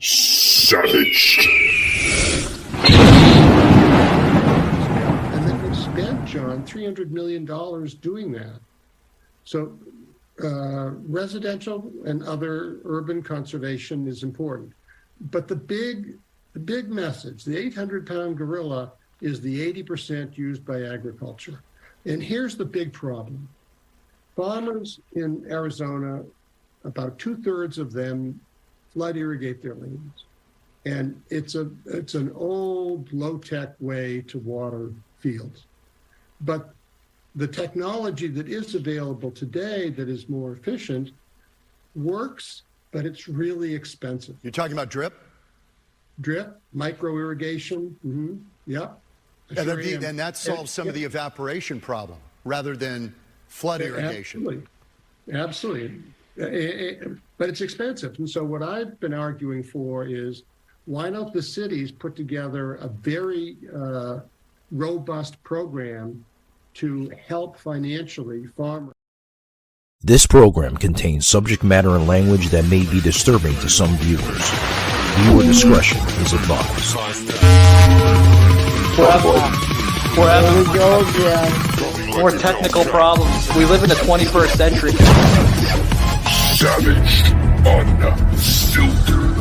Savage. And then we've spent, John, $300 million doing that. So residential and other urban conservation is important. But the big message, the 800-pound gorilla, is the 80% used by agriculture. And here's the big problem. Farmers in Arizona, about 2/3 of them flood irrigate their lands. And it's an old, low-tech way to water fields. But the technology that is available today that is more efficient works, but it's really expensive. You're talking about drip? Drip, micro irrigation, yep. And that solves some of the evaporation problem rather than flood irrigation. Absolutely. But it's expensive. And so what I've been arguing for is, why don't the cities put together a very robust program to help financially farmers? This program contains subject matter and language that may be disturbing to some viewers. Viewer discretion is advised. Forever. We go again. More technical problems. We live in the 21st century. Savage. Unfiltered.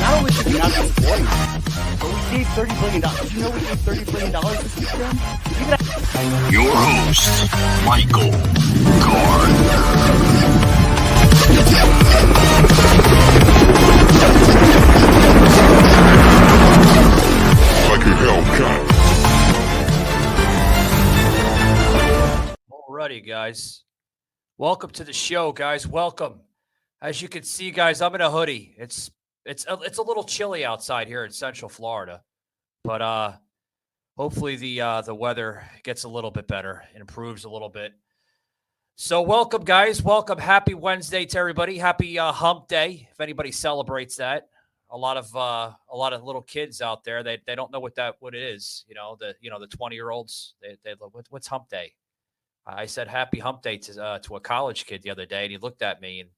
Not only should we not be supporting them, but we gave $30 billion. Did you know we gave $30 billion to them? Your host, Michael Gardner. Like a Hellcat. Alrighty, guys. Welcome to the show, guys. Welcome. As you can see, guys, I'm in a hoodie. It's a little chilly outside here in Central Florida, but hopefully the weather gets a little bit better and improves a little bit. So welcome, guys. Welcome. Happy Wednesday to everybody. Happy Hump Day, if anybody celebrates that. A lot of little kids out there, they don't know what it is. The 20-year-olds. They what's Hump Day? I said Happy Hump Day to a college kid the other day, and he looked at me and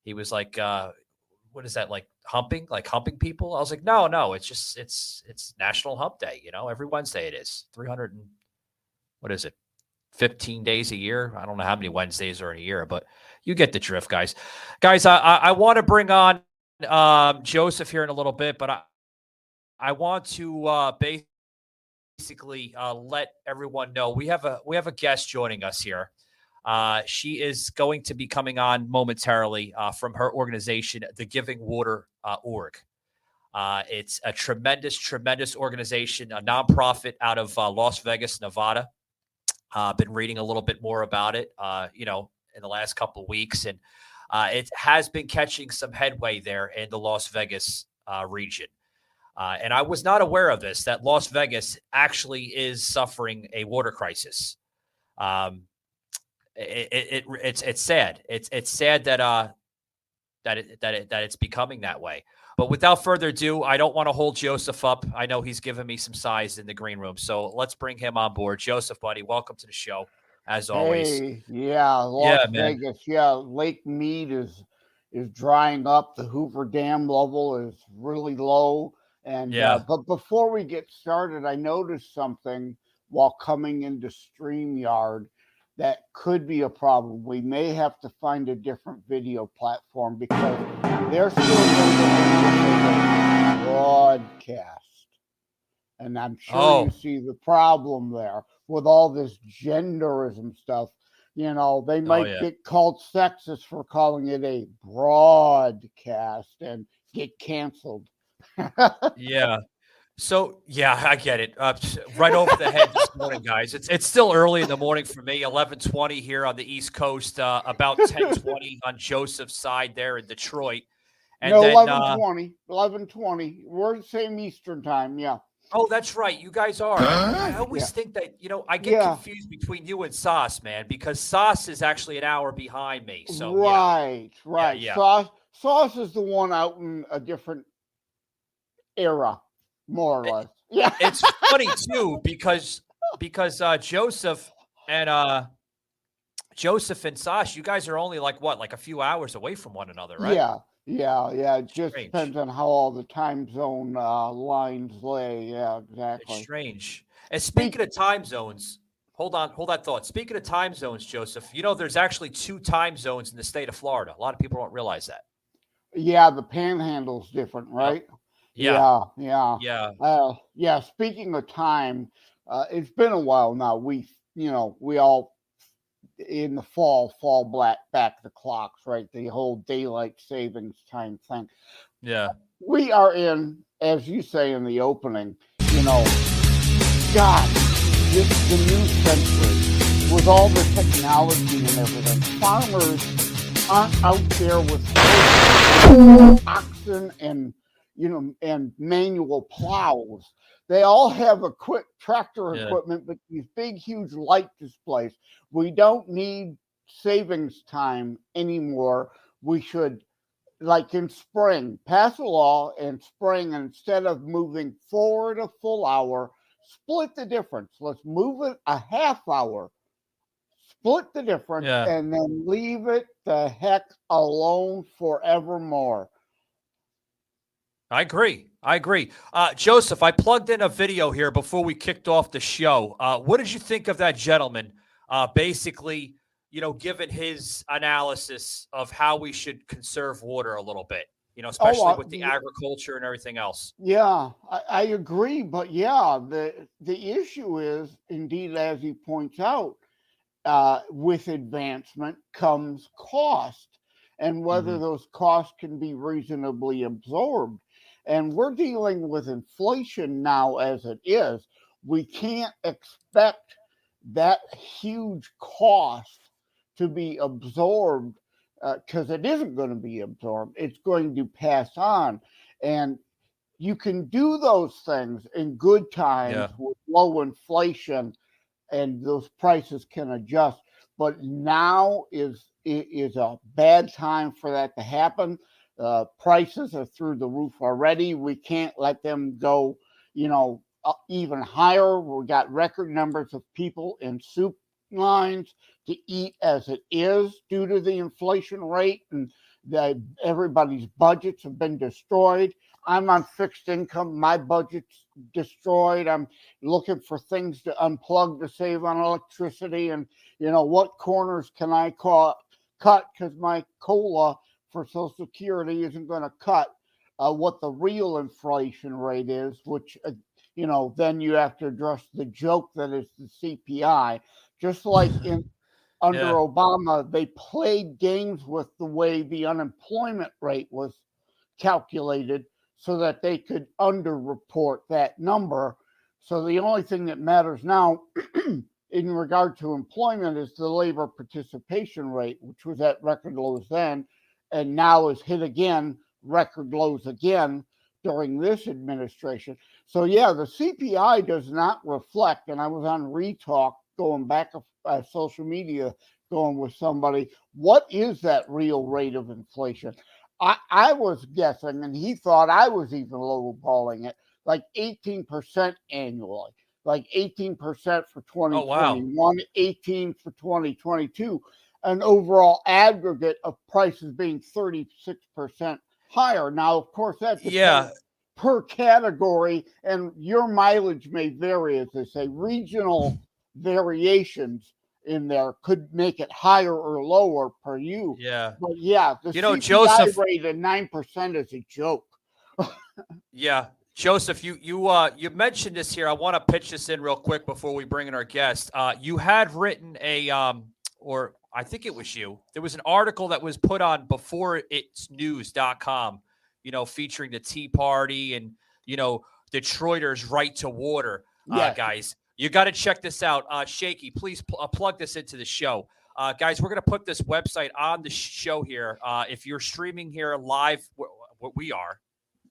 he was like, "What is that, like humping? Like humping people?" I was like, "No, it's National Hump Day. Every Wednesday it is 300 and what is it, 15 days a year? I don't know how many Wednesdays are in a year, but you get the drift, guys. Guys, I want to bring on Joseph here in a little bit, but I want to basically let everyone know we have a guest joining us here. She is going to be coming on momentarily from her organization, the Giving Water org. It's a tremendous organization, a nonprofit out of Las Vegas, Nevada. Been reading a little bit more about it, in the last couple of weeks, and it has been catching some headway there in the Las Vegas region. And I was not aware of this, that Las Vegas actually is suffering a water crisis. It's sad. It's sad that it's becoming that way. But without further ado, I don't want to hold Joseph up. I know he's given me some size in the green room, so let's bring him on board. Joseph, buddy, welcome to the show. As always. Las Vegas. Yeah, Lake Mead is drying up. The Hoover Dam level is really low. And but before we get started, I noticed something while coming into StreamYard that could be a problem. We may have to find a different video platform because they're still going to broadcast. And I'm sure you see the problem there with all this genderism stuff. They might get called sexist for calling it a broadcast and get canceled. So, I get it. Right over the head this morning, guys. It's still early in the morning for me, 11:20 here on the East Coast, about 10:20 on Joseph's side there in Detroit. And no, then 11:20. We're the same Eastern time, yeah. Oh, that's right. You guys are. I always think that, I get confused between you and Sauce, man, because Sauce is actually an hour behind me. So Right. Sauce is the one out in a different era, more or less. Yeah. It's funny too because Joseph and Joseph and Sash, you guys are only like what, like a few hours away from one another, right? Yeah. It just Strange. depends on how all the time zone lines lay. Yeah, exactly. It's strange. And speaking of time zones, hold that thought. Speaking of time zones, Joseph, there's actually 2 time zones in the state of Florida. A lot of people don't realize that. Yeah, the panhandle's different, right? Yeah. Yeah. Speaking of time, it's been a while now. We all in the fall back the clocks, right? The whole daylight savings time thing. Yeah. We are in, as you say in the opening, God, the new century with all the technology and everything. Farmers aren't out there with oxen and manual plows. They all have tractor equipment, but these big, huge light displays. We don't need savings time anymore. We should, like in spring, pass a law in spring, and instead of moving forward a full hour, split the difference. Let's move it a half hour, split the difference, and then leave it the heck alone forevermore. I agree. Joseph, I plugged in a video here before we kicked off the show. What did you think of that gentleman? Basically, given his analysis of how we should conserve water a little bit, especially with the agriculture and everything else. Yeah, I agree. But the issue is, indeed, as he points out, with advancement comes cost, and whether those costs can be reasonably absorbed. And we're dealing with inflation now as it is. We can't expect that huge cost to be absorbed because it isn't going to be absorbed. It's going to pass on. And you can do those things in good times with low inflation, and those prices can adjust. But now is a bad time for that to happen. Prices are through the roof already. We can't let them go, even higher. We got record numbers of people in soup lines to eat as it is due to the inflation rate, and everybody's budgets have been destroyed. I'm on fixed income. My budget's destroyed. I'm looking for things to unplug to save on electricity. And, what corners can I cut because my COLA for Social Security isn't going to cut what the real inflation rate is, which, then you have to address the joke that is the CPI. Just like under Obama, they played games with the way the unemployment rate was calculated so that they could underreport that number. So the only thing that matters now in regard to employment is the labor participation rate, which was at record lows then, and now is hit again, record lows again during this administration. So the CPI does not reflect, and I was on Retalk going back social media, going with somebody, what is that real rate of inflation? I was guessing, and he thought I was even lowballing it, like 18% annually, like 18% for 2021, 18 for 2022, an overall aggregate of prices being 36% higher. Now, of course, that's per category, and your mileage may vary, as they say. Regional variations in there could make it higher or lower per you. Yeah. But the CPI Joseph, rate at 9% is a joke. Joseph, you mentioned this here. I want to pitch this in real quick before we bring in our guest. You had written or I think it was you. There was an article that was put on beforeitsnews.com, featuring the Tea Party and, Detroiters' right to water, guys. You got to check this out. Shaky, please plug this into the show. Guys, we're going to put this website on the show here. If you're streaming here live, what we are,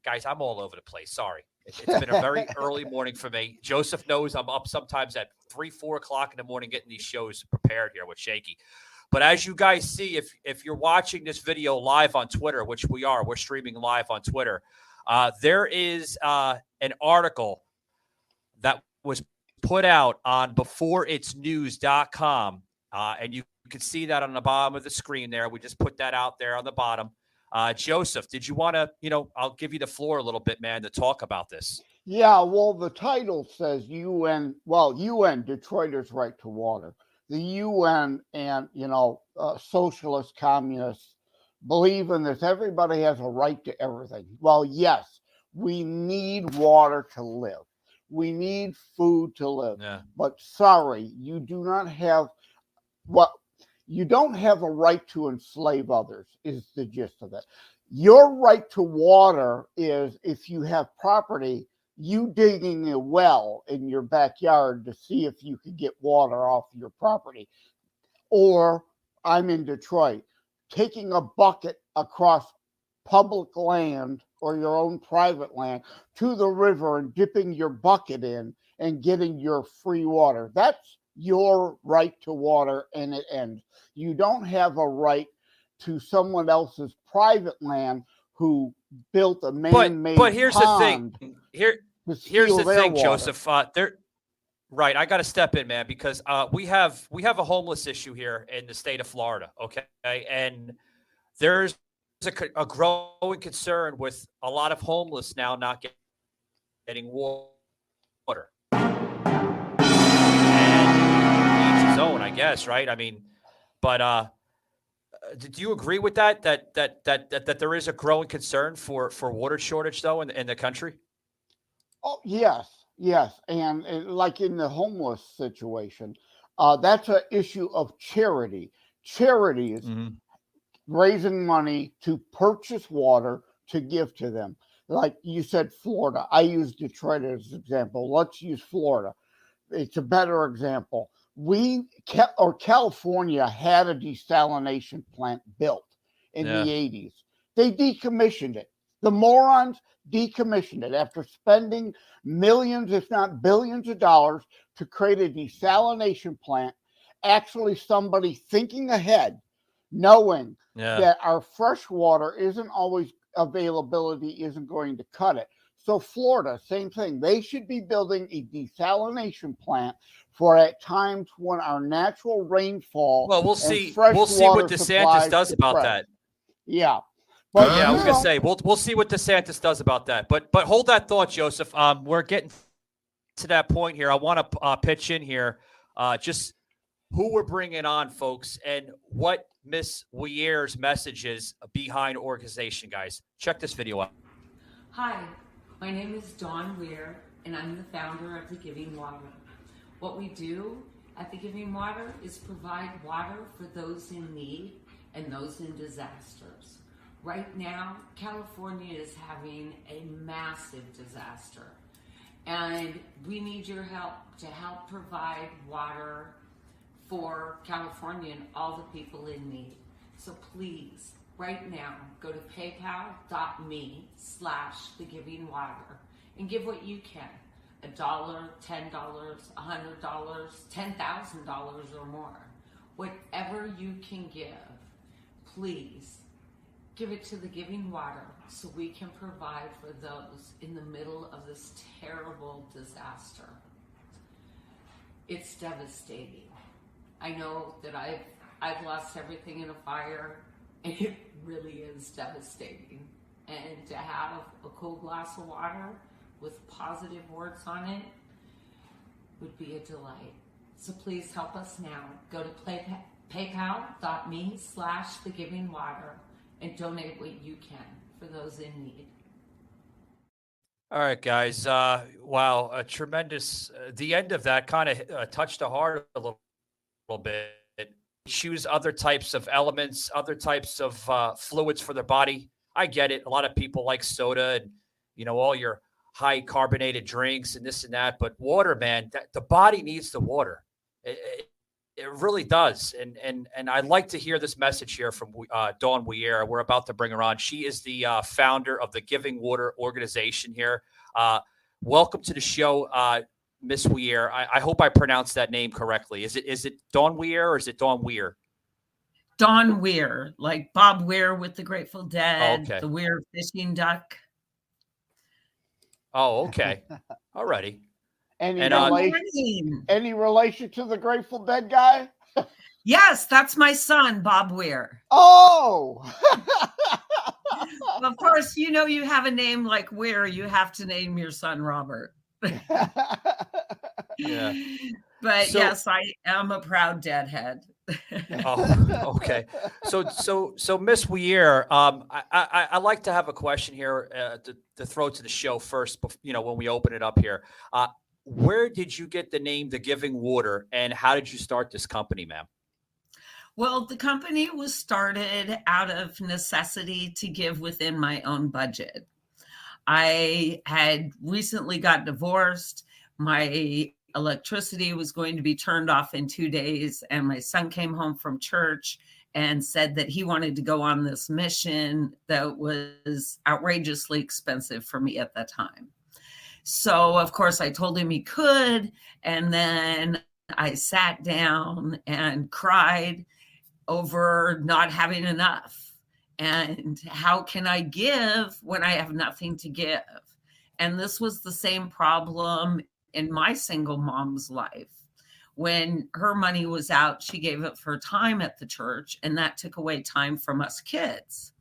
guys, I'm all over the place. Sorry. It's been a very early morning for me. Joseph knows I'm up sometimes at 3-4 o'clock in the morning getting these shows prepared here with Shaky. But as you guys see, if you're watching this video live on Twitter, which we are, we're streaming live on Twitter, there is an article that was put out on beforeitsnews.com, and you can see that on the bottom of the screen there. We just put that out there on the bottom. Joseph, did you want to, I'll give you the floor a little bit, man, to talk about this. Yeah, well, the title says UN, Detroiters' Right to Water. The UN and, socialist communists believe in this. Everybody has a right to everything. Well, yes, we need water to live. We need food to live. Yeah. But sorry, you do not have you don't have a right to enslave others, is the gist of it. Your right to water is if you have property, you digging a well in your backyard to see if you can get water off your property. Or I'm in Detroit, taking a bucket across public land or your own private land to the river and dipping your bucket in and getting your free water. That's your right to water, and it ends. You don't have a right to someone else's private land who built a man-made but here's pond. The thing. Here's the thing, Joseph. Right, I got to step in, man, because we have a homeless issue here in the state of Florida. Okay, and there's a growing concern with a lot of homeless now not getting water. And each his own, I guess, right? I mean, but do you agree with that there is a growing concern for water shortage though in the country? Oh, yes. And like in the homeless situation, that's an issue of charity. Charity is raising money to purchase water to give to them. Like you said, Florida. I use Detroit as an example. Let's use Florida. It's a better example. California had a desalination plant built in the 80s. They decommissioned it. The morons decommissioned it after spending millions, if not billions of dollars to create a desalination plant. Actually, somebody thinking ahead, knowing that our fresh water isn't always availability isn't going to cut it. So Florida, same thing. They should be building a desalination plant for at times when our natural rainfall. Well, we'll see what DeSantis does about that. Yeah. But I was gonna say we'll see what DeSantis does about that. But hold that thought, Joseph. We're getting to that point here. I want to pitch in here, just who we're bringing on, folks, and what Miss Weir's message is behind organization, guys. Check this video out. Hi, my name is Dawn Weir, and I'm the founder of the Giving Water. What we do at the Giving Water is provide water for those in need and those in disasters. Right now, California is having a massive disaster, and we need your help to help provide water for California and all the people in need. So please, right now, go to paypal.me/thegivingwater and give what you can. $1, $10, $100, $10,000 or more. Whatever you can give, please give it to the Giving Water so we can provide for those in the middle of this terrible disaster. It's devastating. I know that I've lost everything in a fire, and it really is devastating. And to have a cold glass of water with positive words on it would be a delight. So please help us now. Go to paypal.me/thegivingwater and donate what you can for those in need. All right, guys. Wow, a tremendous. The end of that kind of touched the heart a little bit. Choose other types of elements, other types of fluids for their body. I get it. A lot of people like soda and all your high carbonated drinks and this and that. But water, man, the body needs the water. It really does. And I'd like to hear this message here from Dawn Weir. We're about to bring her on. She is the founder of the Giving Water organization here. Welcome to the show, Miss Weir. I hope I pronounced that name correctly. Is it Dawn Weir or is it Dawn Weir? Dawn Weir, like Bob Weir with the Grateful Dead, okay. The Weir fishing duck. Oh, okay. All righty. Any relation to the Grateful Dead guy? Yes, that's my son, Bob Weir. Oh! Of course, you know, you have a name like Weir, you have to name your son Robert. Yeah. But So- yes, I am a proud deadhead. Oh, okay. So Miss Weir, I like to have a question here to throw to the show first. You know, when we open it up here, where did you get the name The Giving Water, and how did you start this company, ma'am? Well, the company was started out of necessity to give within my own budget. I had recently got divorced. My electricity was going to be turned off in 2 days, and my son came home from church and said that he wanted to go on this mission that was outrageously expensive for me at that time. So, of course, I told him he could, and then I sat down and cried over not having enough. And how can I give when I have nothing to give? And this was the same problem in my single mom's life. When her money was out, she gave it for time at the church, and that took away time from us kids.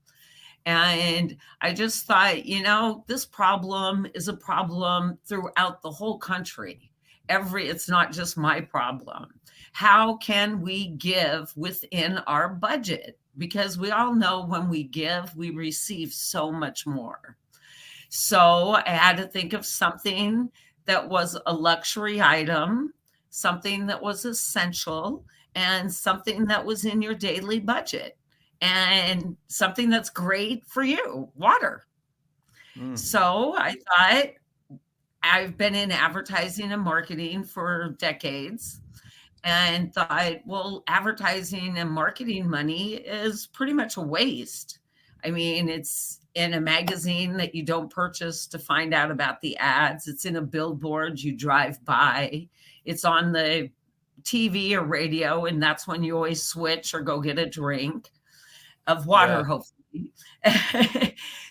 And I just thought, you know, this problem is a problem throughout the whole country. It's not just my problem. How can we give within our budget? Because we all know when we give, we receive so much more. So I had to think of something that was a luxury item, something that was essential, and something that was in your daily budget, and something that's great for you, water. So I thought, I've been in advertising and marketing for decades, and thought, well, advertising and marketing money is pretty much a waste. I mean, it's in a magazine that you don't purchase to find out about the ads. It's in a billboard you drive by. It's on the TV or radio, and that's when you always switch or go get a drink of water, hopefully.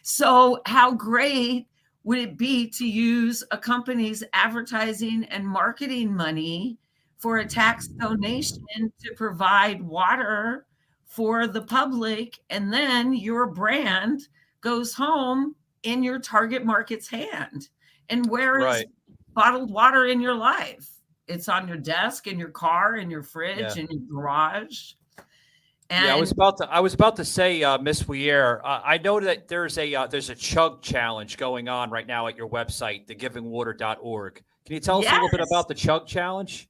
So how great would it be to use a company's advertising and marketing money for a tax donation to provide water for the public, and then your brand goes home in your target market's hand? And where is bottled water in your life? It's on your desk, in your car, in your fridge, in your garage. And I was about to say, Miss Weir, I know that there's a chug challenge going on right now at your website, thegivingwater.org. Can you tell us a little bit about the chug challenge?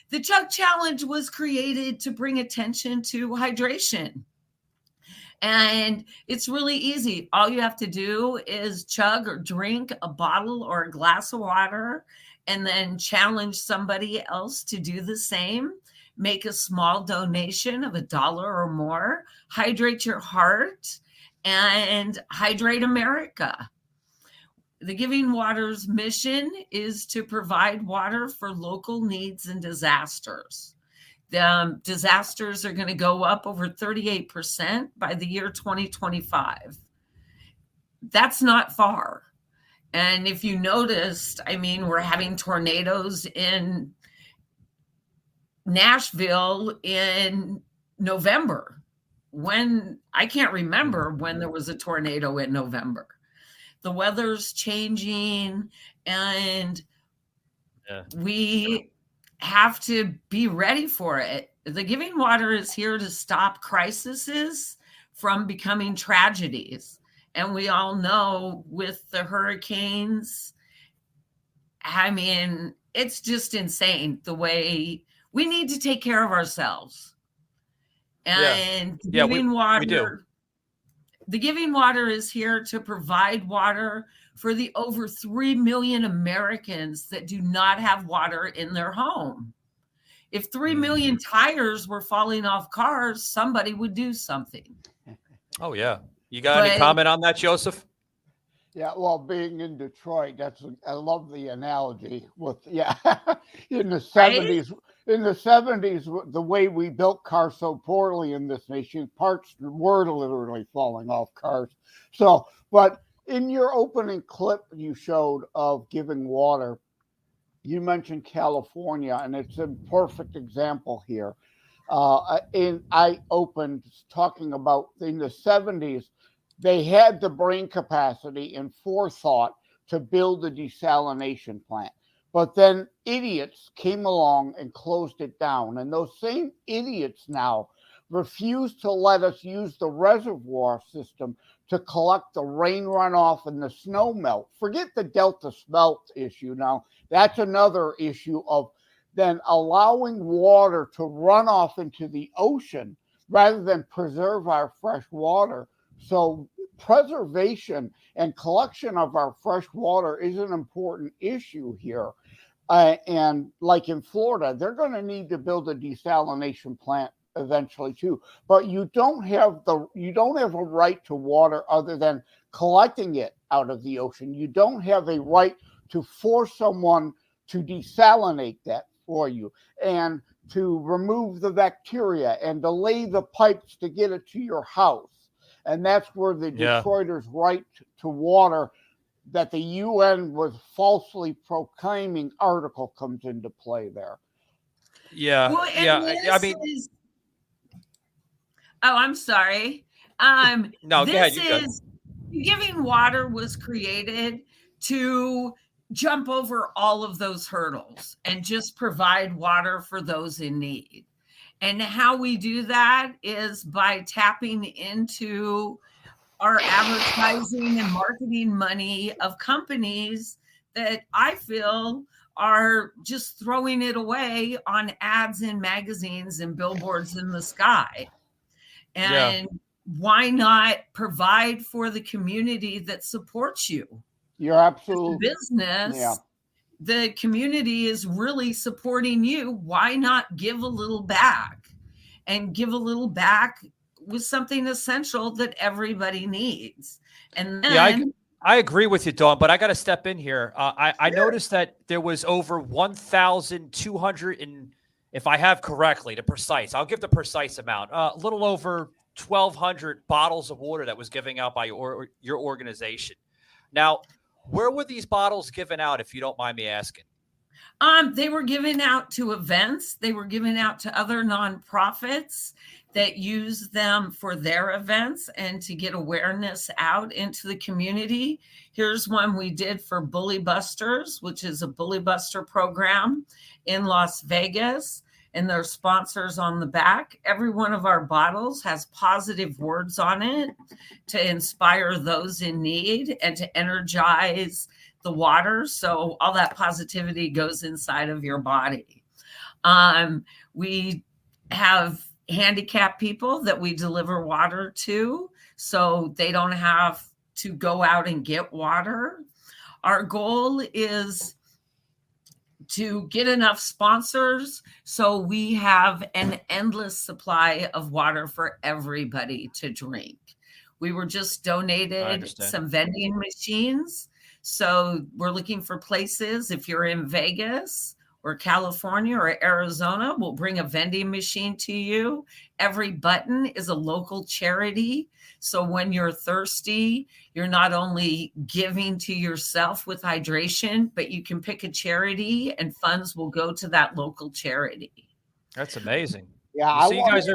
The chug challenge was created to bring attention to hydration. And it's really easy. All you have to do is chug or drink a bottle or a glass of water, and then challenge somebody else to do the same. Make a small donation of $1 or more, hydrate your heart, and hydrate America. The Giving Water's mission is to provide water for local needs and disasters. The disasters are going to go up over 38% by the year 2025. That's not far. And if you noticed, I mean, we're having tornadoes in Nashville in November. When I can't remember when there was a tornado in November. The weather's changing, and we have to be ready for it. The Giving Water is here to stop crises from becoming tragedies. And we all know with the hurricanes, I mean, it's just insane the way we need to take care of ourselves. And we do. The Giving Water is here to provide water for the over 3 million Americans that do not have water in their home. If 3 million tires were falling off cars, somebody would do something. Oh, yeah. You got any comment on that, Joseph? Yeah, well, being in Detroit, I love the analogy with, in the 70s. Right? In the 70s, the way we built cars so poorly in this nation, parts were literally falling off cars. So, but in your opening clip you showed of Giving Water, you mentioned California, and it's a perfect example here. I opened talking about in the 70s, they had the brain capacity and forethought to build a desalination plant. But then idiots came along and closed it down. And those same idiots now refuse to let us use the reservoir system to collect the rain runoff and the snow melt. Forget the delta smelt issue now. That's another issue of then allowing water to run off into the ocean rather than preserve our fresh water. So preservation and collection of our fresh water is an important issue here. And like in Florida, they're going to need to build a desalination plant eventually too. But you don't have a right to water other than collecting it out of the ocean. You don't have a right to force someone to desalinate that for you and to remove the bacteria and to lay the pipes to get it to your house. And that's where the Detroiters' right to water that the UN was falsely proclaiming article comes into play there. Yeah. Well, I mean, I'm sorry. No, go ahead. Giving Water was created to jump over all of those hurdles and just provide water for those in need. And how we do that is by tapping into our advertising and marketing money of companies that I feel are just throwing it away on ads in magazines and billboards in the sky. And why not provide for the community that supports you? You're absolutely business. Yeah. The community is really supporting you. Why not give a little back and give a little back with something essential that everybody needs? And then I agree with you, Dawn, but I got to step in here. I noticed that there was over 1,200 and if I have correctly, I'll give the precise amount, a little over 1,200 bottles of water that was given out by your organization. Now, where were these bottles given out, if you don't mind me asking? They were given out to events. They were given out to other nonprofits that use them for their events and to get awareness out into the community. Here's one we did for Bully Busters, which is a Bully Buster program in Las Vegas. And their sponsors on the back. Every one of our bottles has positive words on it to inspire those in need and to energize the water. So all that positivity goes inside of your body. We have handicapped people that we deliver water to, so they don't have to go out and get water. Our goal is to get enough sponsors so we have an endless supply of water for everybody to drink. We were just donated some vending machines. So we're looking for places. If you're in Vegas or California or Arizona, we'll bring a vending machine to you. Every button is a local charity. So when you're thirsty, you're not only giving to yourself with hydration, but you can pick a charity and funds will go to that local charity. That's amazing. Yeah, you guys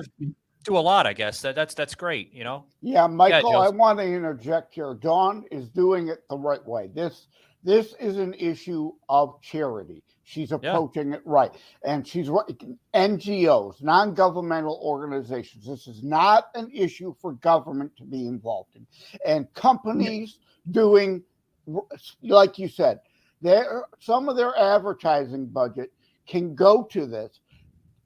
do a lot, I guess. That's great, you know? Yeah, Michael, I want to interject here. Dawn is doing it the right way. This is an issue of charity. She's approaching it right. And she's right. NGOs, non-governmental organizations. This is not an issue for government to be involved in. And companies doing, like you said, some of their advertising budget can go to this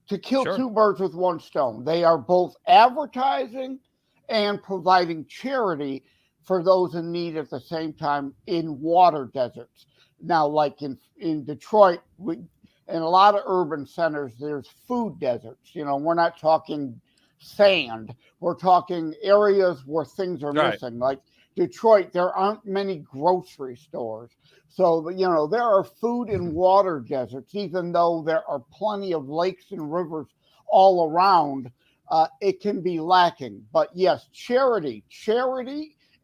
to kill two birds with one stone. They are both advertising and providing charity for those in need at the same time in water deserts. Now, like in Detroit, in a lot of urban centers, there's food deserts. You know, we're not talking sand. We're talking areas where things are missing. Like Detroit, there aren't many grocery stores. So, you know, there are food and water deserts, even though there are plenty of lakes and rivers all around. It can be lacking. But yes, charity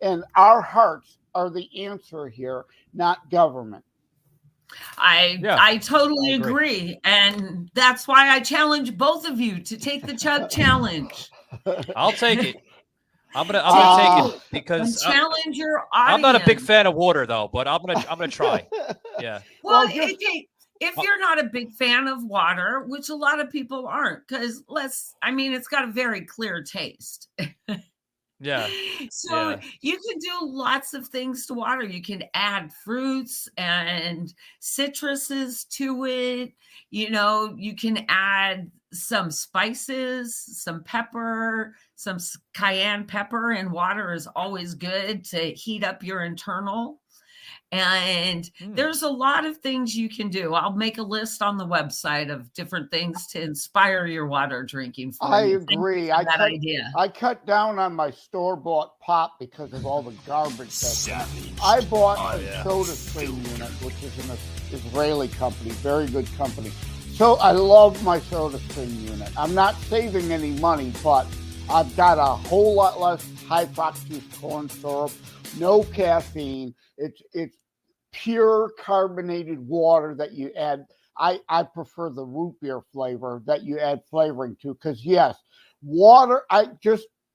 and our hearts are the answer here, not government. I totally agree. And that's why I challenge both of you to take the chug challenge. I'll take it. I'm gonna take it because challenge your audience. I'm not a big fan of water though, but I'm gonna try. Yeah. Well, if you're not a big fan of water, which a lot of people aren't, because it's got a very clear taste. Yeah. So you can do lots of things to water. You can add fruits and citruses to it. You can add some spices, some pepper, some cayenne pepper in water is always good to heat up your internal. And there's a lot of things you can do. I'll make a list on the website of different things to inspire your water drinking. I agree. I cut down on my store-bought pop because of all the garbage. I bought a Soda Stream unit, which is an Israeli company, very good company. So I love my Soda Stream unit. I'm not saving any money, but I've got a whole lot less high fructose corn syrup, no caffeine. It's pure carbonated water that you add. I prefer the root beer flavor that you add flavoring to, because yes, water,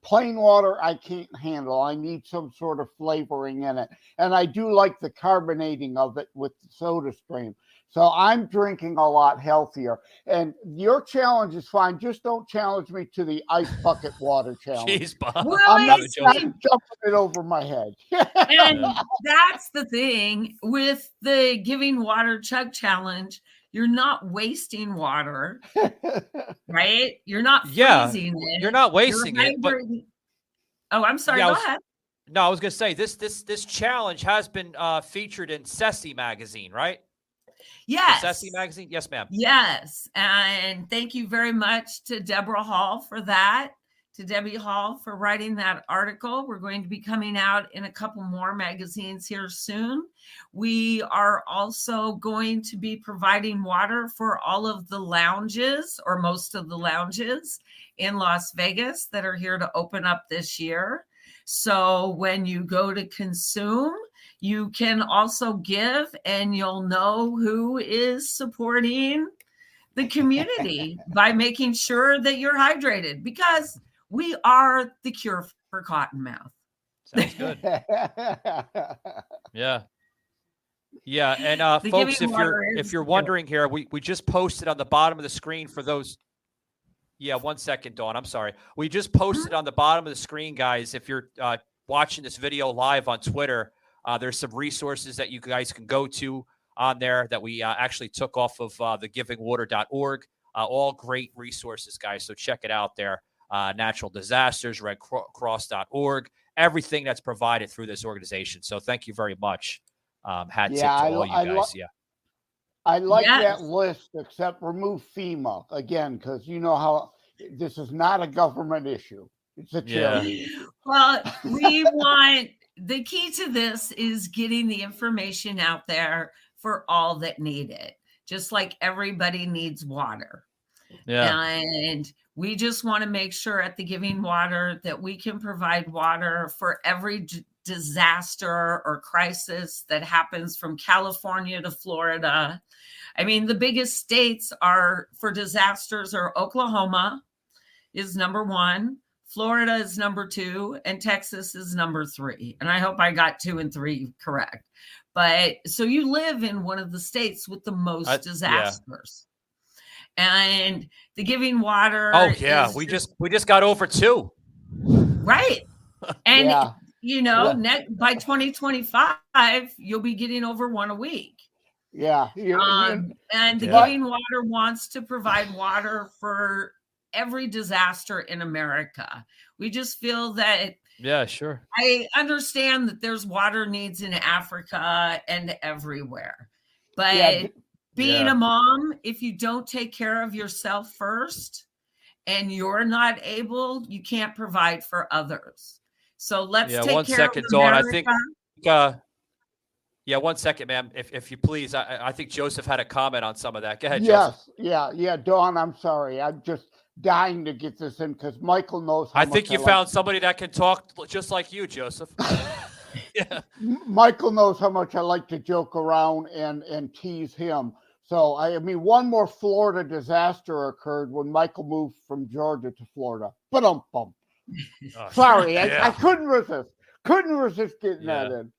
plain water I can't handle. I need some sort of flavoring in it. And I do like the carbonating of it with the Soda Stream. So I'm drinking a lot healthier. And your challenge is fine. Just don't challenge me to the ice bucket water challenge. Jeez, Bob. Well, I'm not jumping it over my head. And that's the thing with the Giving Water Chug Challenge. You're not wasting water, right? You're not freezing it. You're not wasting it. But I'm sorry. Go ahead. No, I was going to say this challenge has been featured in Ceci magazine, right? Yes. Ceci magazine? Yes, ma'am. Yes. And thank you very much to Deborah Hall for that, to Debbie Hall for writing that article. We're going to be coming out in a couple more magazines here soon. We are also going to be providing water for all of the lounges, or most of the lounges in Las Vegas that are here to open up this year. So when you go to consume, you can also give, and you'll know who is supporting the community by making sure that you're hydrated, because we are the cure for cottonmouth. Sounds good. Yeah. And folks, if you're wondering here, we just posted on the bottom of the screen for those. Yeah, 1 second, Dawn. I'm sorry. We just posted on the bottom of the screen, guys. If you're watching this video live on Twitter, there's some resources that you guys can go to on there that we actually took off of thegivingwater.org. All great resources, guys. So check it out there. Natural disasters, redcross.org, everything that's provided through this organization. So thank you very much. Hat tip to all you guys. I like that list, except remove FEMA again, because you know how this is not a government issue. It's a charity. Well, we want, the key to this is getting the information out there for all that need it, just like everybody needs water. Yeah. And we just want to make sure at the Giving Water that we can provide water for every disaster or crisis that happens from California to Florida. I mean, the biggest states are for disasters are Oklahoma is number 1, Florida is number 2, and Texas is number 3. And I hope I got 2 and 3 correct. But so you live in one of the states with the most disasters. And the Giving Water. Oh yeah, we just got over 2. Right. And by 2025, you'll be getting over 1 a week. Yeah. And the Giving Water wants to provide water for every disaster in America. We just feel that. Yeah, sure. I understand that there's water needs in Africa and everywhere, but being a mom, if you don't take care of yourself first and you're not able, you can't provide for others. So let's take 1 care second, of Dawn. America. I think 1 second, ma'am. If you please, I think Joseph had a comment on some of that. Go ahead, Joseph. Yeah, Dawn, I'm sorry. I'm just dying to get this in because Michael knows how I think you found somebody that can talk just like you, Joseph. Yeah. Michael knows how much I like to joke around and tease him. So, I mean, one more Florida disaster occurred when Michael moved from Georgia to Florida. Ba-dum-bum. Oh, Sorry, yeah. I couldn't resist. Couldn't resist getting that in.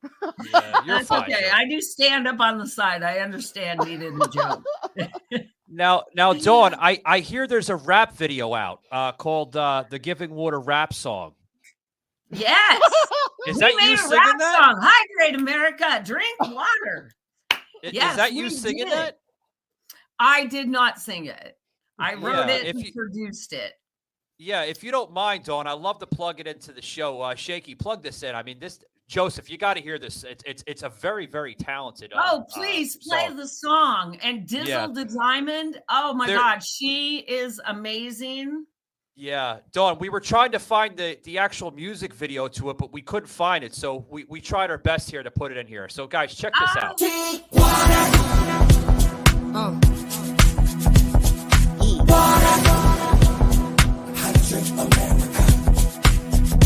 Yeah, you're That's fine. okay. Joe. I do stand up on the side. I understand needing a joke. Now, Dawn, I hear there's a rap video out called the Giving Water rap song. Yes. Is We that made you a singing rap that? song. Hydrate America. Drink water. Yes, Is that you we singing did. that? I did not sing it. I wrote Yeah, it and produced it. Yeah, if you don't mind, Dawn, I'd love to plug it into the show. Shaky, plug this in. I mean, this Joseph, you got to hear this. It's a very, very talented. Please play song. the song. And Dizzle Yeah. the Diamond. Oh my God, she is amazing. Yeah, Dawn, we were trying to find the actual music video to it, but we couldn't find it. So we tried our best here to put it in here. So guys, check this out. Drink water. Hydrate America.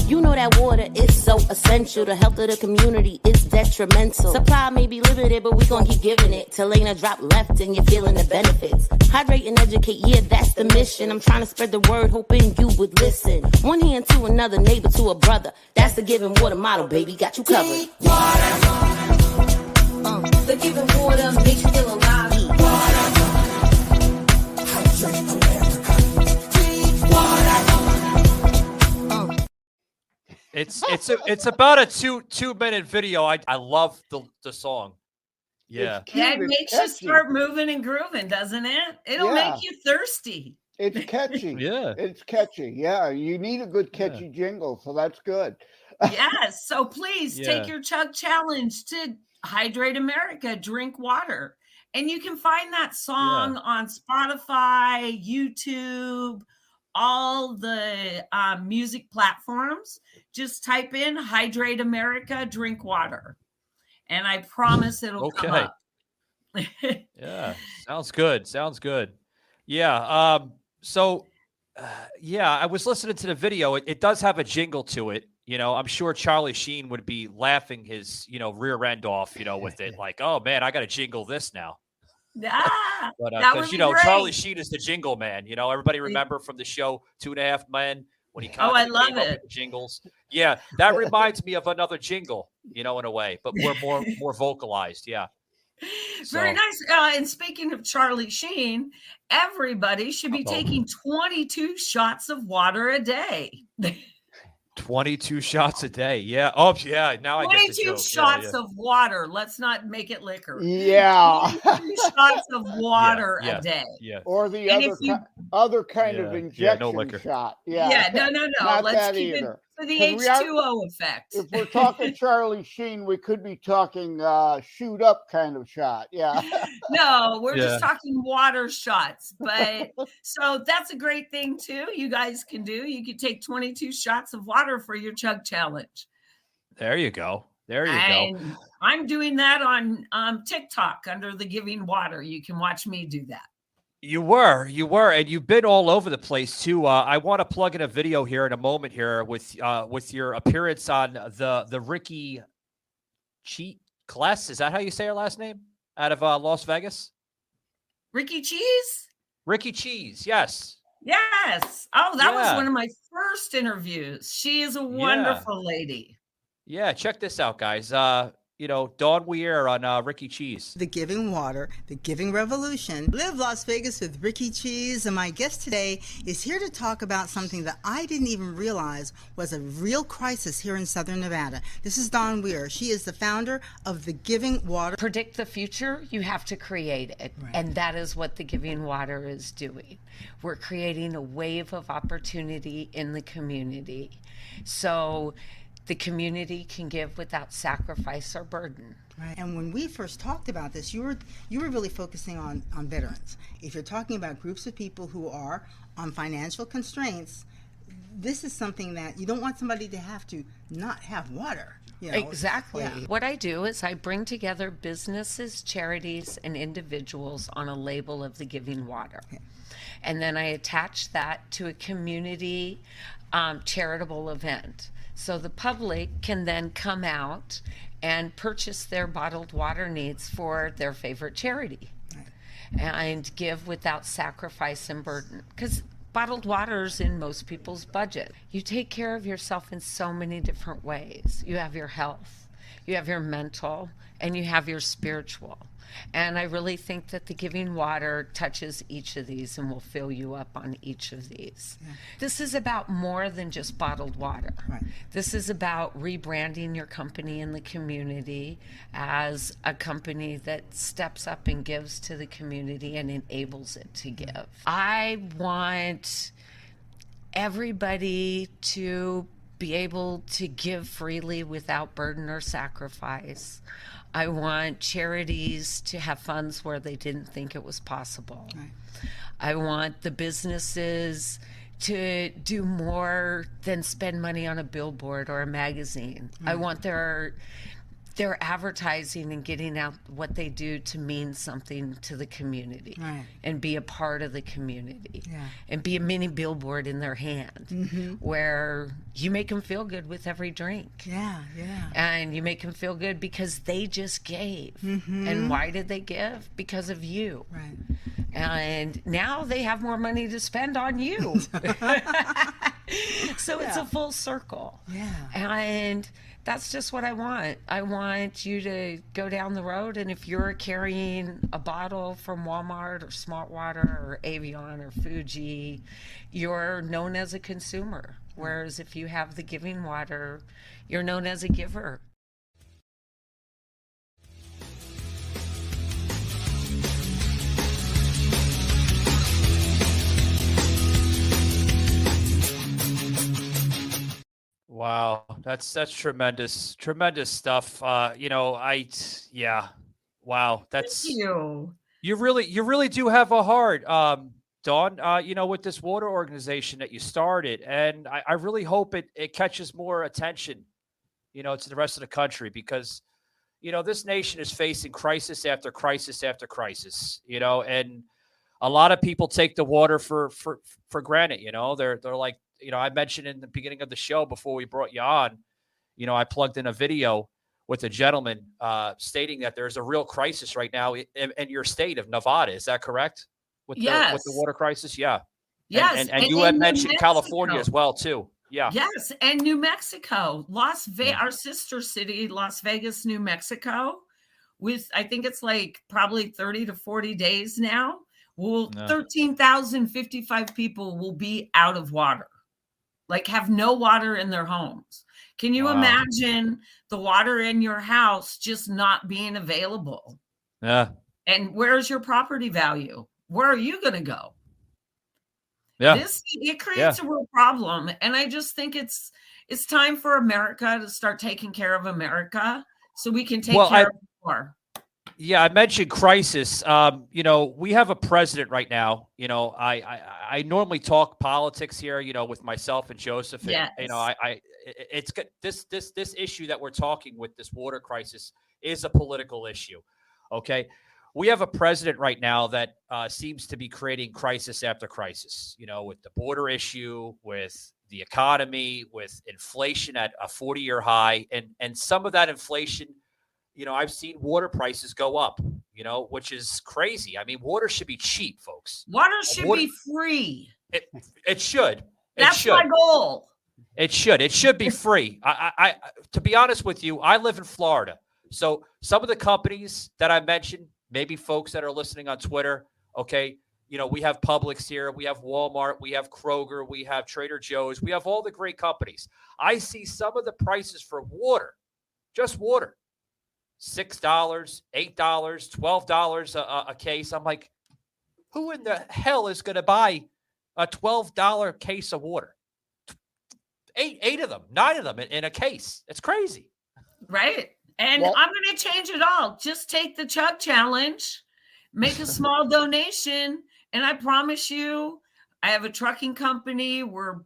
You know that water is so essential. The health of the community is detrimental. Supply may be limited, but we gon' keep giving it till ain't a drop left and you're feeling the benefits. Hydrate and educate, yeah, that's the mission. I'm trying to spread the word, hoping you would listen. One hand to another, neighbor to a brother. That's the Giving Water model, baby. Got you covered. Water. The Giving Water makes you feel alive. Water. Hydrate America. Drink water. It's about a two minute video. I love the song. Yeah. That makes you start moving and grooving, doesn't it? It'll make you thirsty. It's catchy. Yeah. It's catchy. Yeah. You need a good catchy jingle, so that's good. Yes. So please take your chug challenge to Hydrate America, drink water. And you can find that song on Spotify, YouTube, all the music platforms. Just type in Hydrate America, drink water. And I promise it'll come up. Yeah. Sounds good. Sounds good. Yeah. I was listening to the video. It does have a jingle to it. You know, I'm sure Charlie Sheen would be laughing his, rear end off, with it. Like, oh, man, I got to jingle this now. Yeah. But that would because, be great. Charlie Sheen is the jingle man. Everybody remember from the show 2.5 Men when he I love came up it. with the jingles. Yeah, that reminds me of another jingle, in a way, but we're more vocalized. Yeah. Very nice. And speaking of Charlie Sheen, everybody should be taking 22 shots of water a day. 22 shots a day. Yeah. Oh, yeah. Now I get the 22 joke. shots of water. Let's not make it liquor. Yeah. 22 shots of water a day. Yeah. Or the other kind of injection no liquor. shot. Yeah. No. Not Let's that keep either. it for the H2O effect. If we're talking Charlie Sheen, we could be talking shoot up kind of shot. Yeah. No, we're just talking water shots. But so that's a great thing too. You guys can do. You could take 22 shots of water for your chug challenge. There you go. Go. I'm doing that on TikTok under the Giving Water. You can watch me do that. You were, and you've been all over the place too. I want to plug in a video here in a moment here with your appearance on the Ricky Cheat Class. Is that how you say her last name? Out of Las Vegas. Ricky Cheese. Ricky Cheese. Yes. Yes. Oh, that was one of my first interviews. She is a wonderful lady. Yeah. Check this out, guys. Dawn Weir on Ricky Cheese. The Giving Water, the Giving Revolution. Live Las Vegas with Ricky Cheese, and my guest today is here to talk about something that I didn't even realize was a real crisis here in Southern Nevada. This is Dawn Weir. She is the founder of the Giving Water. Predict the future, you have to create it. Right. And that is what the Giving Water is doing. We're creating a wave of opportunity in the community. So the community can give without sacrifice or burden. Right. And when we first talked about this, you were really focusing on veterans. If you're talking about groups of people who are on financial constraints, this is something that you don't want somebody to have to not have water. Exactly. Yeah. What I do is I bring together businesses, charities, and individuals on a label of the Giving Water. Okay. And then I attach that to a community charitable event. So the public can then come out and purchase their bottled water needs for their favorite charity and give without sacrifice and burden. Because bottled water is in most people's budget. You take care of yourself in so many different ways. You have your health, you have your mental, and you have your spiritual. And I really think that the giving water touches each of these and will fill you up on each of these. Yeah. This is about more than just bottled water. Right. This is about rebranding your company in the community as a company that steps up and gives to the community and enables it to give. I want everybody to be able to give freely without burden or sacrifice. I want charities to have funds where they didn't think it was possible. Right. I want the businesses to do more than spend money on a billboard or a magazine. I want their advertising and getting out what they do to mean something to the community. Right. And be a part of the community. Yeah. And be a mini billboard in their hand where you make them feel good with every drink. Yeah, yeah. And you make them feel good because they just gave. And why did they give? Because of you. Right. And now they have more money to spend on you. So it's a full circle. Yeah. And that's just what I want. I want you to go down the road, and if you're carrying a bottle from Walmart or Smart Water or Avion or Fuji, you're known as a consumer. Whereas if you have the giving water, you're known as a giver. Wow, that's tremendous stuff. Wow, that's Thank you. You really do have a heart, Dawn. With this water organization that you started, and I really hope it catches more attention, to the rest of the country, because this nation is facing crisis after crisis after crisis, and a lot of people take the water for granted. They're like, I mentioned in the beginning of the show before we brought you on, I plugged in a video with a gentleman stating that there's a real crisis right now in your state of Nevada. Is that correct? With the water crisis? Yeah. Yes. And you had mentioned California as well, too. Yeah. Yes. And New Mexico, our sister city, Las Vegas, New Mexico, I think it's like probably 30 to 40 days now. 13,055 people will be out of water. Like have no water in their homes. Can you imagine the water in your house just not being available? Yeah. And where's your property value? Where are you going to go? Yeah. It creates a real problem. And I just think it's time for America to start taking care of America so we can take care of more. Yeah, I mentioned crisis. We have a president right now. I normally talk politics here, with myself and Joseph. And, yes. It's this issue that we're talking with, this water crisis, is a political issue. Okay, we have a president right now that seems to be creating crisis after crisis. With the border issue, with the economy, with inflation at a 40-year high, and some of that inflation. I've seen water prices go up, which is crazy. I mean, water should be cheap, folks. Water should be free. It should. That's my goal. It should. It should be free. I to be honest with you, I live in Florida. So some of the companies that I mentioned, maybe folks that are listening on Twitter, okay, we have Publix here, we have Walmart, we have Kroger, we have Trader Joe's, we have all the great companies. I see some of the prices for water, just water, $6, $8, $12 a case. I'm like, who in the hell is going to buy a $12 case of water? Eight of them, 9 of them in a case. It's crazy. Right. And I'm going to change it all. Just take the Chug Challenge, make a small donation, and I promise you, I have a trucking company. We're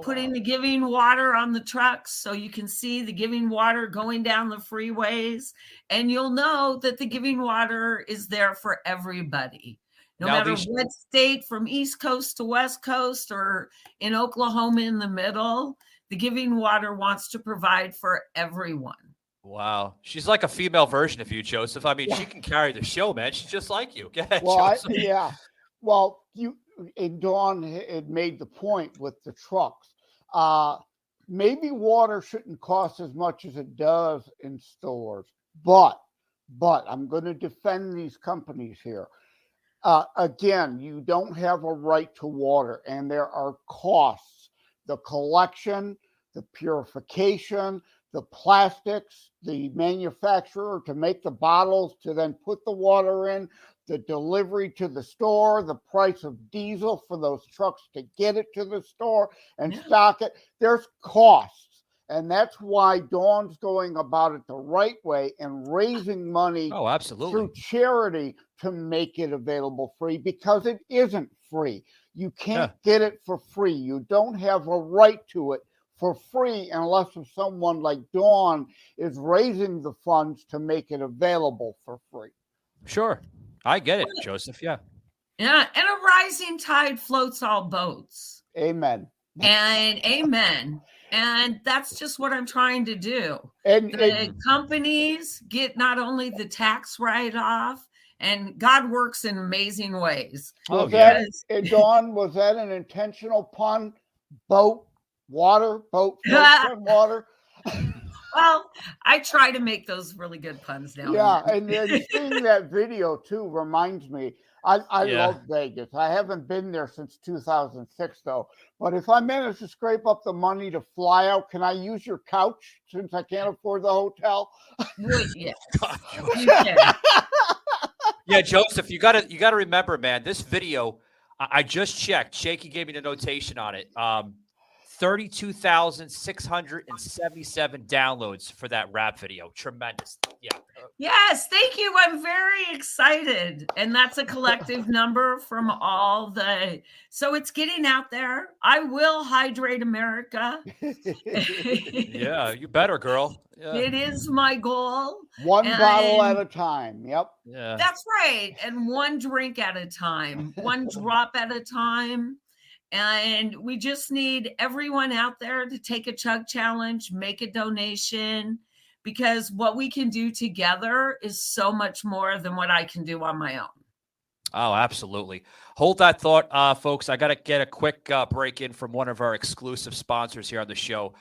putting the giving water on the trucks so you can see the giving water going down the freeways, and you'll know that the giving water is there for everybody. No matter what state, from East Coast to West Coast or in Oklahoma in the middle, The Giving Water wants to provide for everyone. Wow. She's like a female version of you, Joseph. I mean, she can carry the show, man. She's just like you. Go ahead, Joseph. Well, Dawn had made the point with the trucks. Maybe water shouldn't cost as much as it does in stores, but I'm going to defend these companies here. Again, you don't have a right to water, and there are costs. The collection, the purification, the plastics, the manufacturer to make the bottles to then put the water in, the delivery to the store, the price of diesel for those trucks to get it to the store and stock it. There's costs. And that's why Dawn's going about it the right way and raising money through charity to make it available free, because it isn't free. You can't get it for free. You don't have a right to it for free unless someone like Dawn is raising the funds to make it available for free. Sure. I get it, Joseph. Yeah. Yeah. And a rising tide floats all boats. Amen. And amen. And that's just what I'm trying to do. And the companies get not only the tax write-off, and God works in amazing ways. Dawn, was that an intentional pun? Boat, water, boat, water. Well, I try to make those really good puns now. Yeah, and then seeing that video too reminds me. I love Vegas. I haven't been there since 2006 though. But if I manage to scrape up the money to fly out, can I use your couch since I can't afford the hotel? Yes. Yeah, Joseph, you gotta remember, man. This video, I just checked. Shaky gave me the notation on it. 32,677 downloads for that rap video. Tremendous. Yeah. Yes, thank you. I'm very excited. And that's a collective number from all so it's getting out there. I will hydrate America. Yeah, you better, girl. Yeah. It is my goal. One bottle at a time. Yep. Yeah. That's right. And one drink at a time, one drop at a time. And we just need everyone out there to take a chug challenge, make a donation, because what we can do together is so much more than what I can do on my own. Oh, absolutely. Hold that thought, folks. I got to get a quick break in from one of our exclusive sponsors here on the show.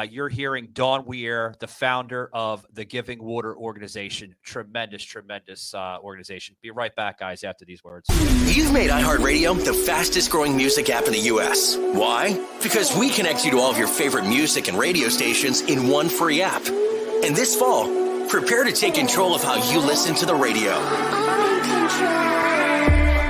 You're hearing Dawn Weir, the founder of the Giving Water organization. Tremendous organization. Be right back, guys, after these words. You've made iHeartRadio the fastest growing music app in the U.S. Why? Because we connect you to all of your favorite music and radio stations in one free app. And this fall, prepare to take control of how you listen to the radio.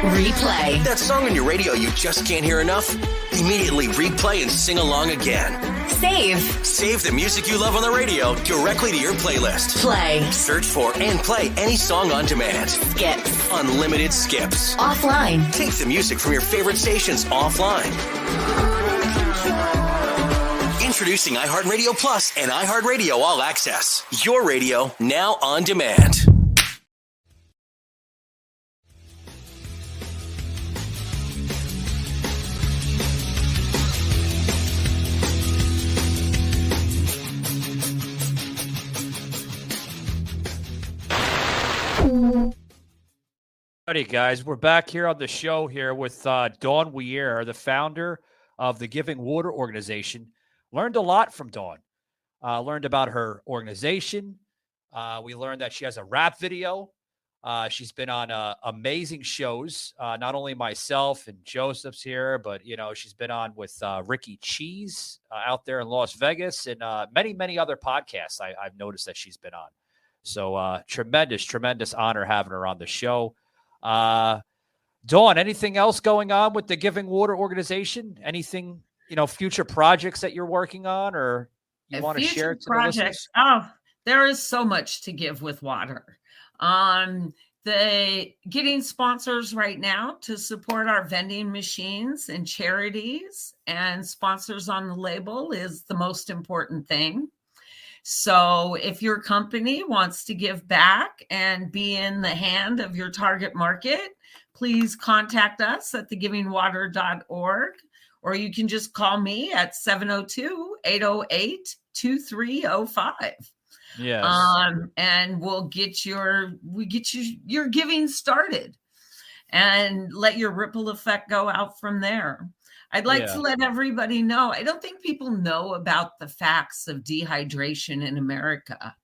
Replay. That song on your radio you just can't hear enough? Immediately replay and sing along again. Save the music you love on the radio directly to your playlist. Play. Search for and play any song on demand. Skips. Unlimited skips. Offline. Take the music from your favorite stations offline. Introducing iHeartRadio Plus and iHeartRadio All Access. Your radio now on demand. Alrighty, guys, we're back here on the show here with Dawn Weir, the founder of the Giving Water organization. Learned a lot from Dawn. Learned about her organization. We learned that she has a rap video. She's been on amazing shows. Not only myself and Joseph's here, but she's been on with Ricky Cheese out there in Las Vegas, and many other podcasts. I've noticed that she's been on. So tremendous honor having her on the show. Dawn, anything else going on with the Giving Water organization? Anything, future projects that you're working on, or you want to share to the listeners? Oh, there is so much to give with water. Getting sponsors right now to support our vending machines and charities and sponsors on the label is the most important thing. So if your company wants to give back and be in the hand of your target market, please contact us at thegivingwater.org or you can just call me at 702-808-2305. Yes. And we get you your giving started, and let your ripple effect go out from there. I'd like to let everybody know, I don't think people know about the facts of dehydration in America.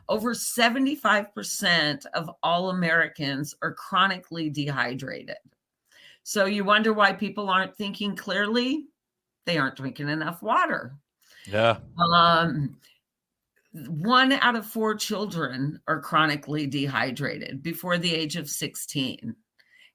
Over 75% of all Americans are chronically dehydrated. So you wonder why people aren't thinking clearly? They aren't drinking enough water. Yeah. 1 out of 4 children are chronically dehydrated before the age of 16.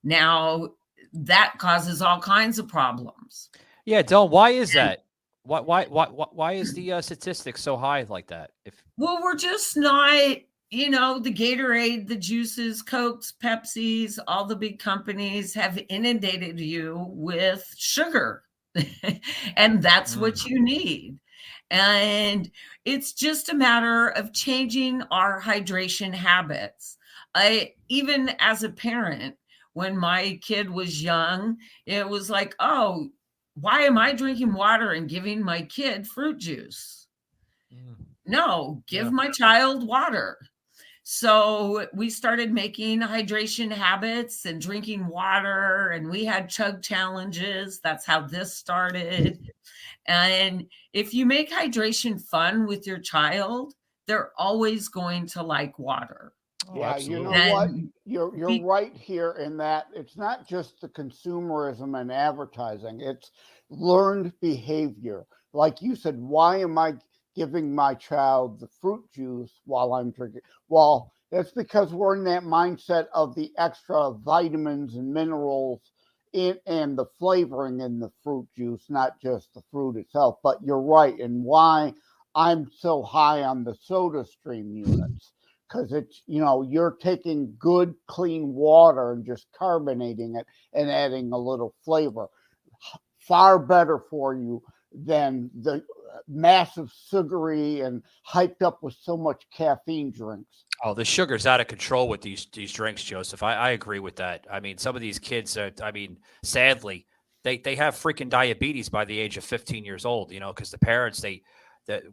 Now, that causes all kinds of problems. Yeah, Don, why is that? Why is the statistics so high like that? Well, we're just not, the Gatorade, the juices, Cokes, Pepsis, all the big companies have inundated you with sugar. And that's what you need. And it's just a matter of changing our hydration habits. Even as a parent, when my kid was young, it was like, oh, why am I drinking water and giving my kid fruit juice? No, give my child water. So we started making hydration habits and drinking water, and we had chug challenges. That's how this started. And if you make hydration fun with your child, they're always going to like water. Yeah, you know what? You're right here in that it's not just the consumerism and advertising, it's learned behavior. Like you said, why am I giving my child the fruit juice while I'm drinking? Well, that's because we're in that mindset of the extra vitamins and minerals and the flavoring in the fruit juice, not just the fruit itself. But you're right, and why I'm so high on the soda stream units. Because it's, you're taking good, clean water and just carbonating it and adding a little flavor. Far better for you than the massive sugary and hyped up with so much caffeine drinks. Oh, the sugar's out of control with these drinks, Joseph. I agree with that. I mean, some of these kids, sadly, they have freaking diabetes by the age of 15 years old, because the parents,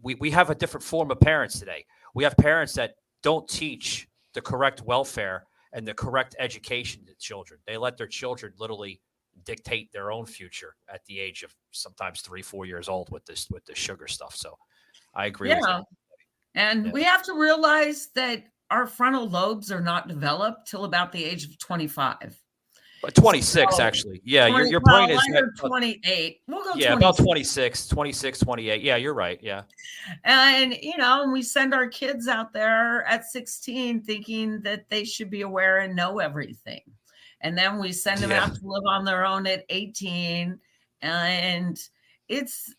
we have a different form of parents today. We have parents that don't teach the correct welfare and the correct education to children. They let their children literally dictate their own future at the age of sometimes 3-4 years old with the sugar stuff. So I agree with you. And we have to realize that our frontal lobes are not developed till about the age of 25. 26, actually. Yeah, your brain is 28. We'll go 26. About 26, 28. Yeah, you're right. Yeah. And, we send our kids out there at 16 thinking that they should be aware and know everything. And then we send them out to live on their own at 18. And it's,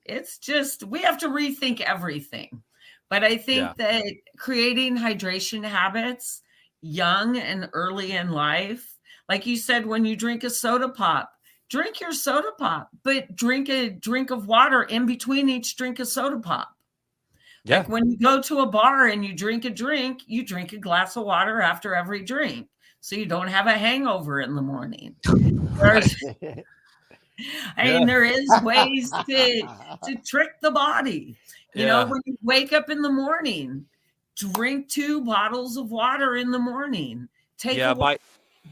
it's just, we have to rethink everything. But I think that creating hydration habits young and early in life, like you said, when you drink a soda pop, drink your soda pop, but drink a drink of water in between each drink of soda pop. Yeah. Like when you go to a bar and you drink a drink, you drink a glass of water after every drink, so you don't have a hangover in the morning. There is ways to trick the body. You know, when you wake up in the morning, drink 2 bottles of water in the morning.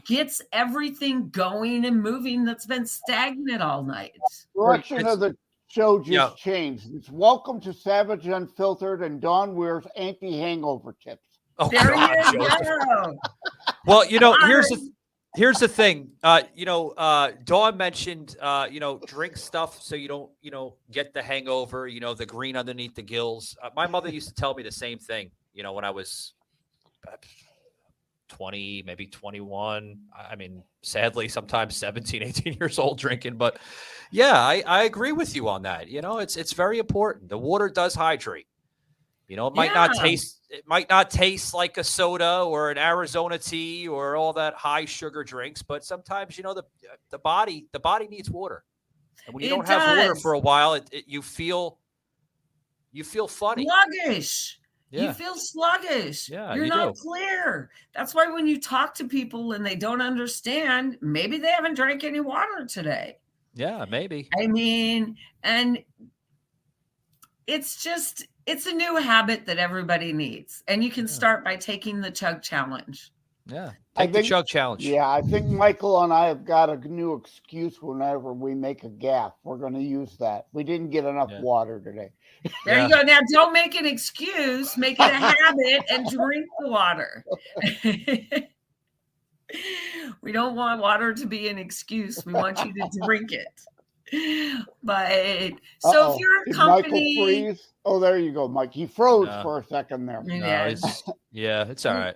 Gets everything going and moving that's been stagnant all night. Direction of the show just changed. It's welcome to Savage Unfiltered and Don Weir's anti-hangover tips. Oh, there you go. Well, here's the thing. Dawn mentioned, drink stuff so you don't, get the hangover, the green underneath the gills. My mother used to tell me the same thing, when I was 20, maybe 21. I mean, sadly, sometimes 17, 18 years old drinking. But yeah, I agree with you on that. It's very important. The water does hydrate. It might not taste like a soda or an Arizona tea or all that high sugar drinks, but sometimes the body needs water. And when you don't have water for a while, you feel funny. Sluggish. Yeah. You feel sluggish. Yeah, You're not clear. That's why when you talk to people and they don't understand, maybe they haven't drank any water today. Yeah, maybe. I mean, and it's a new habit that everybody needs. And you can start by taking the chug challenge. Yeah. Take the chug challenge. Yeah, I think Michael and I have got a new excuse whenever we make a gaffe. We're going to use that. We didn't get enough water today. There you go. Now, don't make an excuse. Make it a habit and drink the water. We don't want water to be an excuse. We want you to drink it. But so if you're a company, Michael freeze? Oh, there you go, Mike. He froze for a second there. It's all right.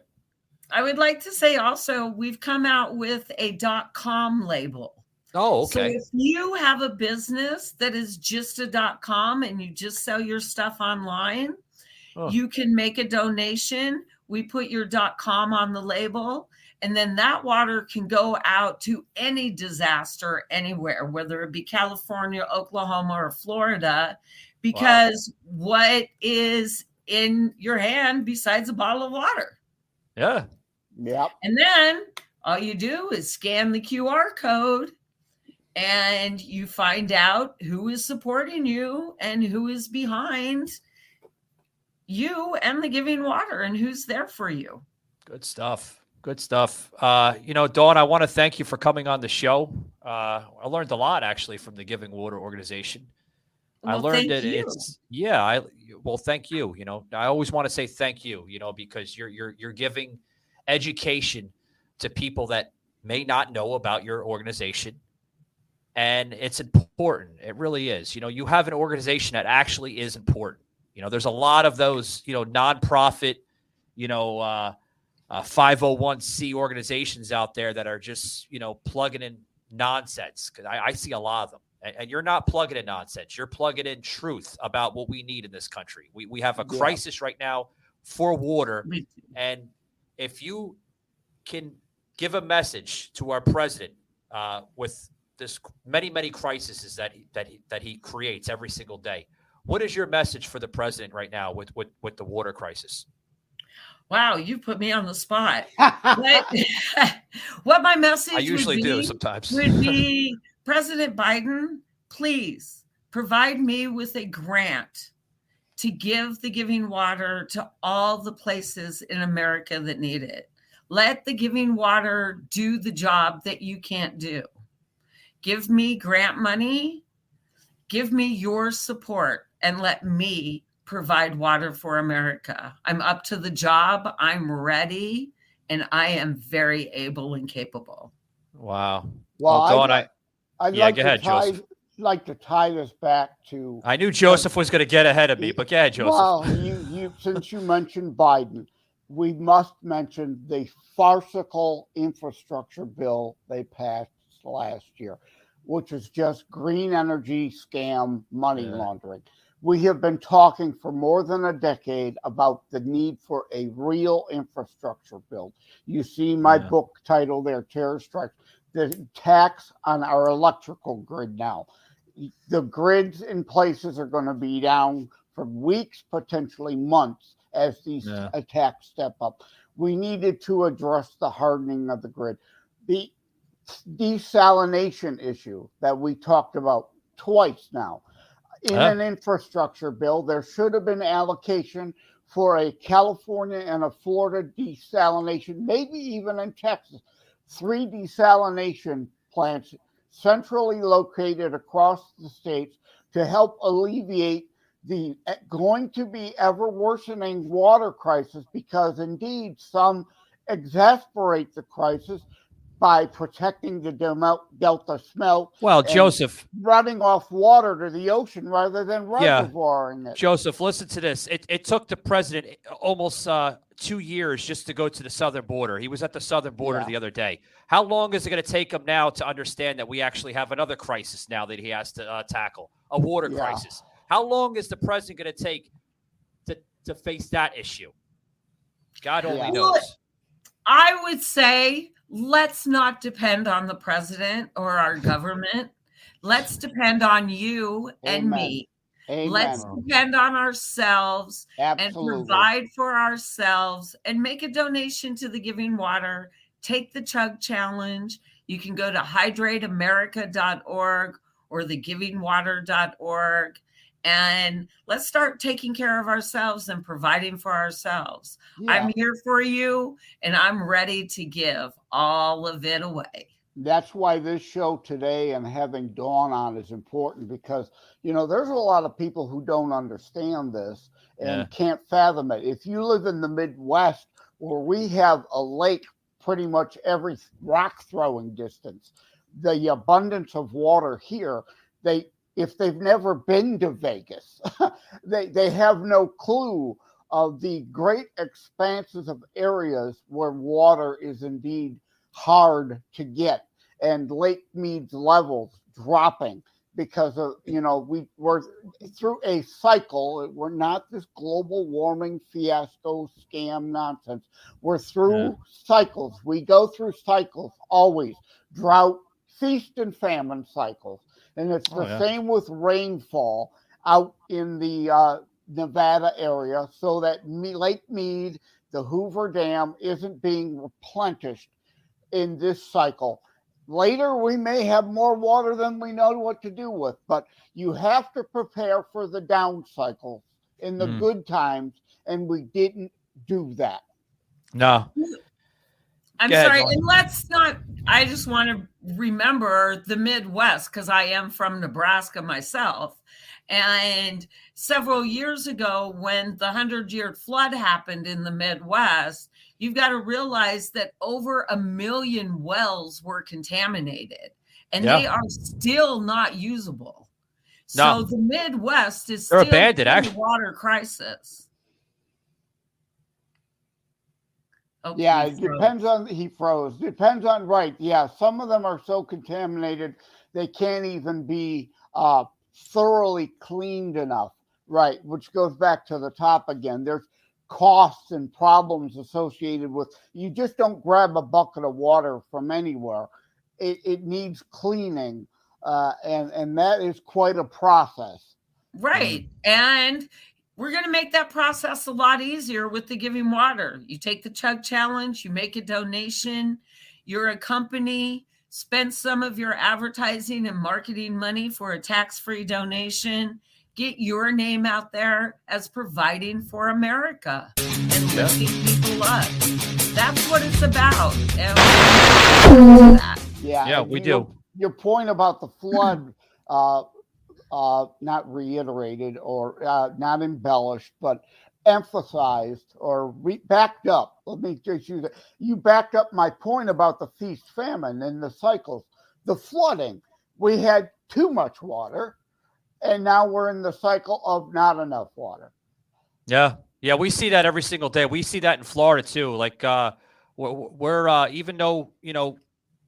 I would like to say also, we've come out with a .com label. Oh, okay. So if you have a business that is just a .com and you just sell your stuff online, you can make a donation. We put your .com on the label, and then that water can go out to any disaster anywhere, whether it be California, Oklahoma, or Florida, because what is in your hand besides a bottle of water? Yeah. Yep. And then all you do is scan the QR code and you find out who is supporting you and who is behind you and the Giving Water and who's there for you. Good stuff. Good stuff. Dawn, I want to thank you for coming on the show. I learned a lot actually from the Giving Water organization. Well, I learned that thank you. Thank you. I always want to say thank you, because you're giving education to people that may not know about your organization. And it's important. It really is. You have an organization that actually is important. There's a lot of those, nonprofit, 501c organizations out there that are just, plugging in nonsense. Because I see a lot of them. And you're not plugging in nonsense. You're plugging in truth about what we need in this country. We have a crisis right now for water. And if you can give a message to our president with this many crises that he creates every single day, what is your message for the president right now with the water crisis? Wow, you put me on the spot. What my message I usually do sometimes would be, President Biden, please provide me with a grant to give the Giving Water to all the places in America that need it. Let the Giving Water do the job that you can't do. Give me grant money, give me your support, and let me provide water for America. I'm up to the job. I'm ready, and I am very able and capable. Wow. Well, Dawn, I'd like to tie this back to. I knew Joseph was going to get ahead of me, but go ahead, Joseph. Well, since you mentioned Biden, we must mention the farcical infrastructure bill they passed last year, which is just green energy scam money laundering. We have been talking for more than a decade about the need for a real infrastructure bill. You see my book title there, Terror Strikes. The tax on our electrical grid now. The grids in places are going to be down for weeks, potentially months, as these attacks step up. We needed to address the hardening of the grid. The desalination issue that we talked about twice now. In an infrastructure bill, there should have been allocation for a California and a Florida desalination, maybe even in Texas. 3 desalination plants centrally located across the states to help alleviate the going to be ever worsening water crisis, because indeed some exacerbate the crisis by protecting the delta smelt. Well, Joseph, running off water to the ocean rather than reservoiring it. Joseph, listen to this. It took the president almost 2 years just to go to the southern border. He was at the southern border the other day. How long is it going to take him now to understand that we actually have another crisis now that he has to tackle, a water crisis? How long is the president going to take to face that issue? God only knows. I would say, let's not depend on the president or our government. Let's depend on you and me. Amen. Let's depend on ourselves and provide for ourselves and make a donation to the Giving Water. Take the Chug Challenge. You can go to hydrateamerica.org or thegivingwater.org. And let's start taking care of ourselves and providing for ourselves. Yeah. I'm here for you, and I'm ready to give all of it away. That's why this show today and having Dawn on is important, because, you know, there's a lot of people who don't understand this and can't fathom it. If you live in the Midwest, where we have a lake pretty much every rock throwing distance, the abundance of water here, if they've never been to Vegas, they have no clue of the great expanses of areas where water is indeed hard to get, and Lake Mead's levels dropping because of, you know, we're through a cycle. We're not this global warming fiasco scam nonsense. We're through cycles. We go through cycles always, drought, feast and famine cycles. And it's the same with rainfall out in the Nevada area, so that Lake Mead, the Hoover Dam, isn't being replenished in this cycle. Later, we may have more water than we know what to do with, but you have to prepare for the down cycles in the good times, and we didn't do that. No. I'm sorry, and let's not, I just want to remember the Midwest, because I am from Nebraska myself. And several years ago, when the 100-year flood happened in the Midwest, you've got to realize that over 1 million wells were contaminated, and they are still not usable. So the Midwest is still abandoned, in a water crisis. Okay, yeah, it depends on, he froze. Depends on, right. Yeah, some of them are so contaminated, they can't even be thoroughly cleaned enough. Right, which goes back to the top again. There's costs and problems associated with, you just don't grab a bucket of water from anywhere. It needs cleaning, and that is quite a process. Right, and we're going to make that process a lot easier with the Giving Water. You take the Chug Challenge, you make a donation, you're a company, spend some of your advertising and marketing money for a tax-free donation. Get your name out there as providing for America and lifting people up. That's what it's about. And we do. Your point about the flood, not reiterated or not embellished, but emphasized or backed up. Let me just use it. You backed up my point about the feast famine and the cycles. The flooding, we had too much water, and now we're in the cycle of not enough water. Yeah, we see that every single day. We see that in Florida too. Like we're even though, you know,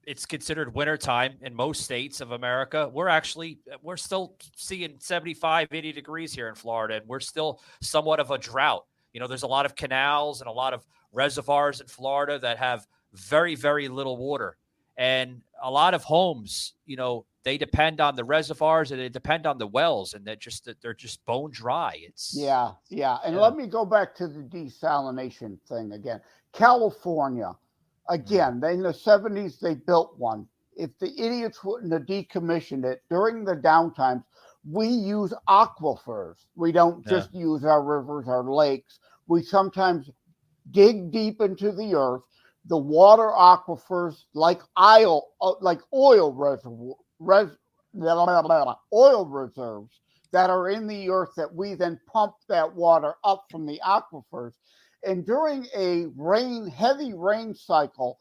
it's considered wintertime in most states of America, we're still seeing 75, 80 degrees here in Florida, and we're still somewhat of a drought. You know, there's a lot of canals and a lot of reservoirs in Florida that have very, very little water. And a lot of homes, you know, they depend on the reservoirs and they depend on the wells, and they're just bone dry. And let me go back to the desalination thing again. California, again, in the 70s, they built one. If the idiots wouldn't have decommissioned it during the downtimes, we use aquifers. We don't just use our rivers, our lakes. We sometimes dig deep into the earth. The water aquifers, like oil reserves that are in the earth, that we then pump that water up from the aquifers. And during a heavy rain cycle,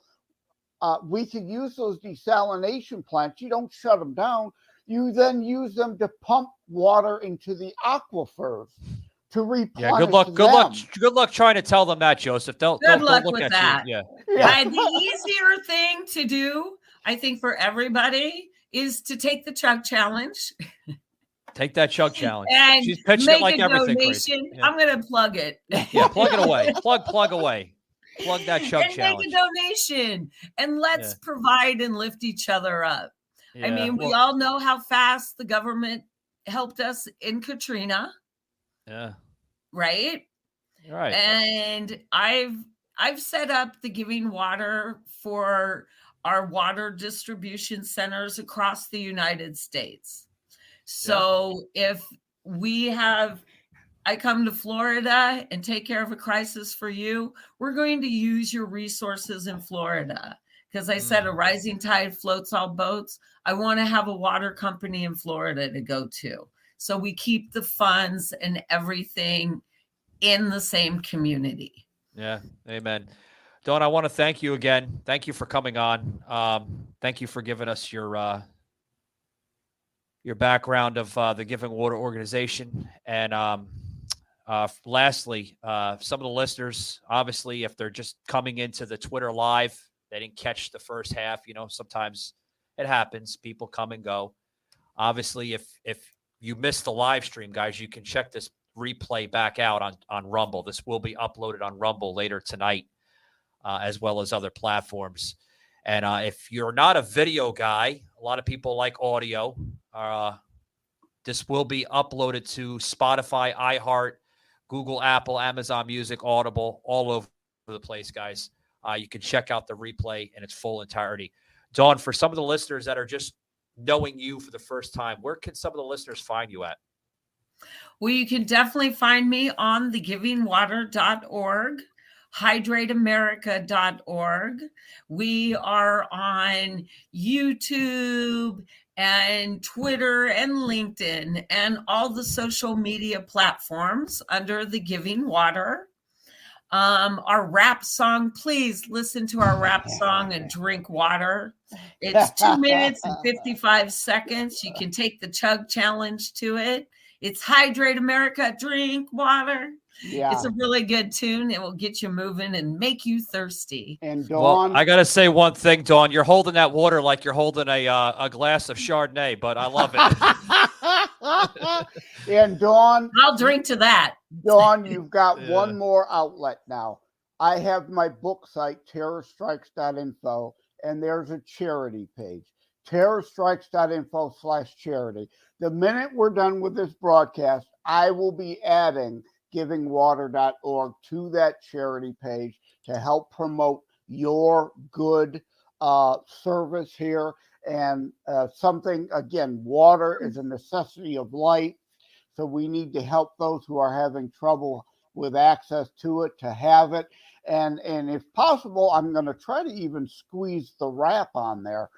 we could use those desalination plants. You don't shut them down. You then use them to pump water into the aquifers to replenish Good luck trying to tell them that, Joseph. Good luck with that. The easier thing to do, I think, for everybody is to take the Chug Challenge. Take that Chug Challenge. And she's pitching make it like a everything. Donation. I'm going to plug it. Plug it away. Plug away. Plug that Chug Challenge. Make a donation, and let's provide and lift each other up. I mean, we all know how fast the government helped us in Katrina. Yeah. Right. Right. And I've set up the Giving Water for our water distribution centers across the United States. So if I come to Florida and take care of a crisis for you, we're going to use your resources in Florida. Because I said a rising tide floats all boats. I want to have a water company in Florida to go to. So we keep the funds and everything in the same community. Yeah. Amen. Dawn, I want to thank you again. Thank you for coming on. Thank you for giving us your background of the Giving Water organization. And lastly, some of the listeners, obviously, if they're just coming into the Twitter live, they didn't catch the first half. Sometimes it happens. People come and go. Obviously, if you missed the live stream, guys, you can check this replay back out on Rumble. This will be uploaded on Rumble later tonight, as well as other platforms. And if you're not a video guy, a lot of people like audio. This will be uploaded to Spotify, iHeart, Google, Apple, Amazon Music, Audible, all over the place, guys. You can check out the replay in its full entirety. Dawn, for some of the listeners that are just knowing you for the first time, where can some of the listeners find you at? Well, you can definitely find me on thegivingwater.org, hydrateamerica.org. We are on YouTube and Twitter and LinkedIn and all the social media platforms under The Giving Water. Our rap song, please listen to our rap song and drink water. It's 2 minutes and 55 seconds. You can take the chug challenge to it. It's Hydrate America, drink water. Yeah. It's a really good tune. It will get you moving and make you thirsty. And Dawn, well, I got to say one thing, Dawn. You're holding that water like you're holding a glass of Chardonnay, but I love it. And Dawn, I'll drink to that. Dawn, you've got one more outlet now. I have my book site, terrorstrikes.info, and there's a charity page, terrorstrikes.info/charity. The minute we're done with this broadcast, I will be adding givingwater.org to that charity page to help promote your good service here. And something, again, water is a necessity of life. So we need to help those who are having trouble with access to it to have it. And if possible, I'm going to try to even squeeze the rap on there.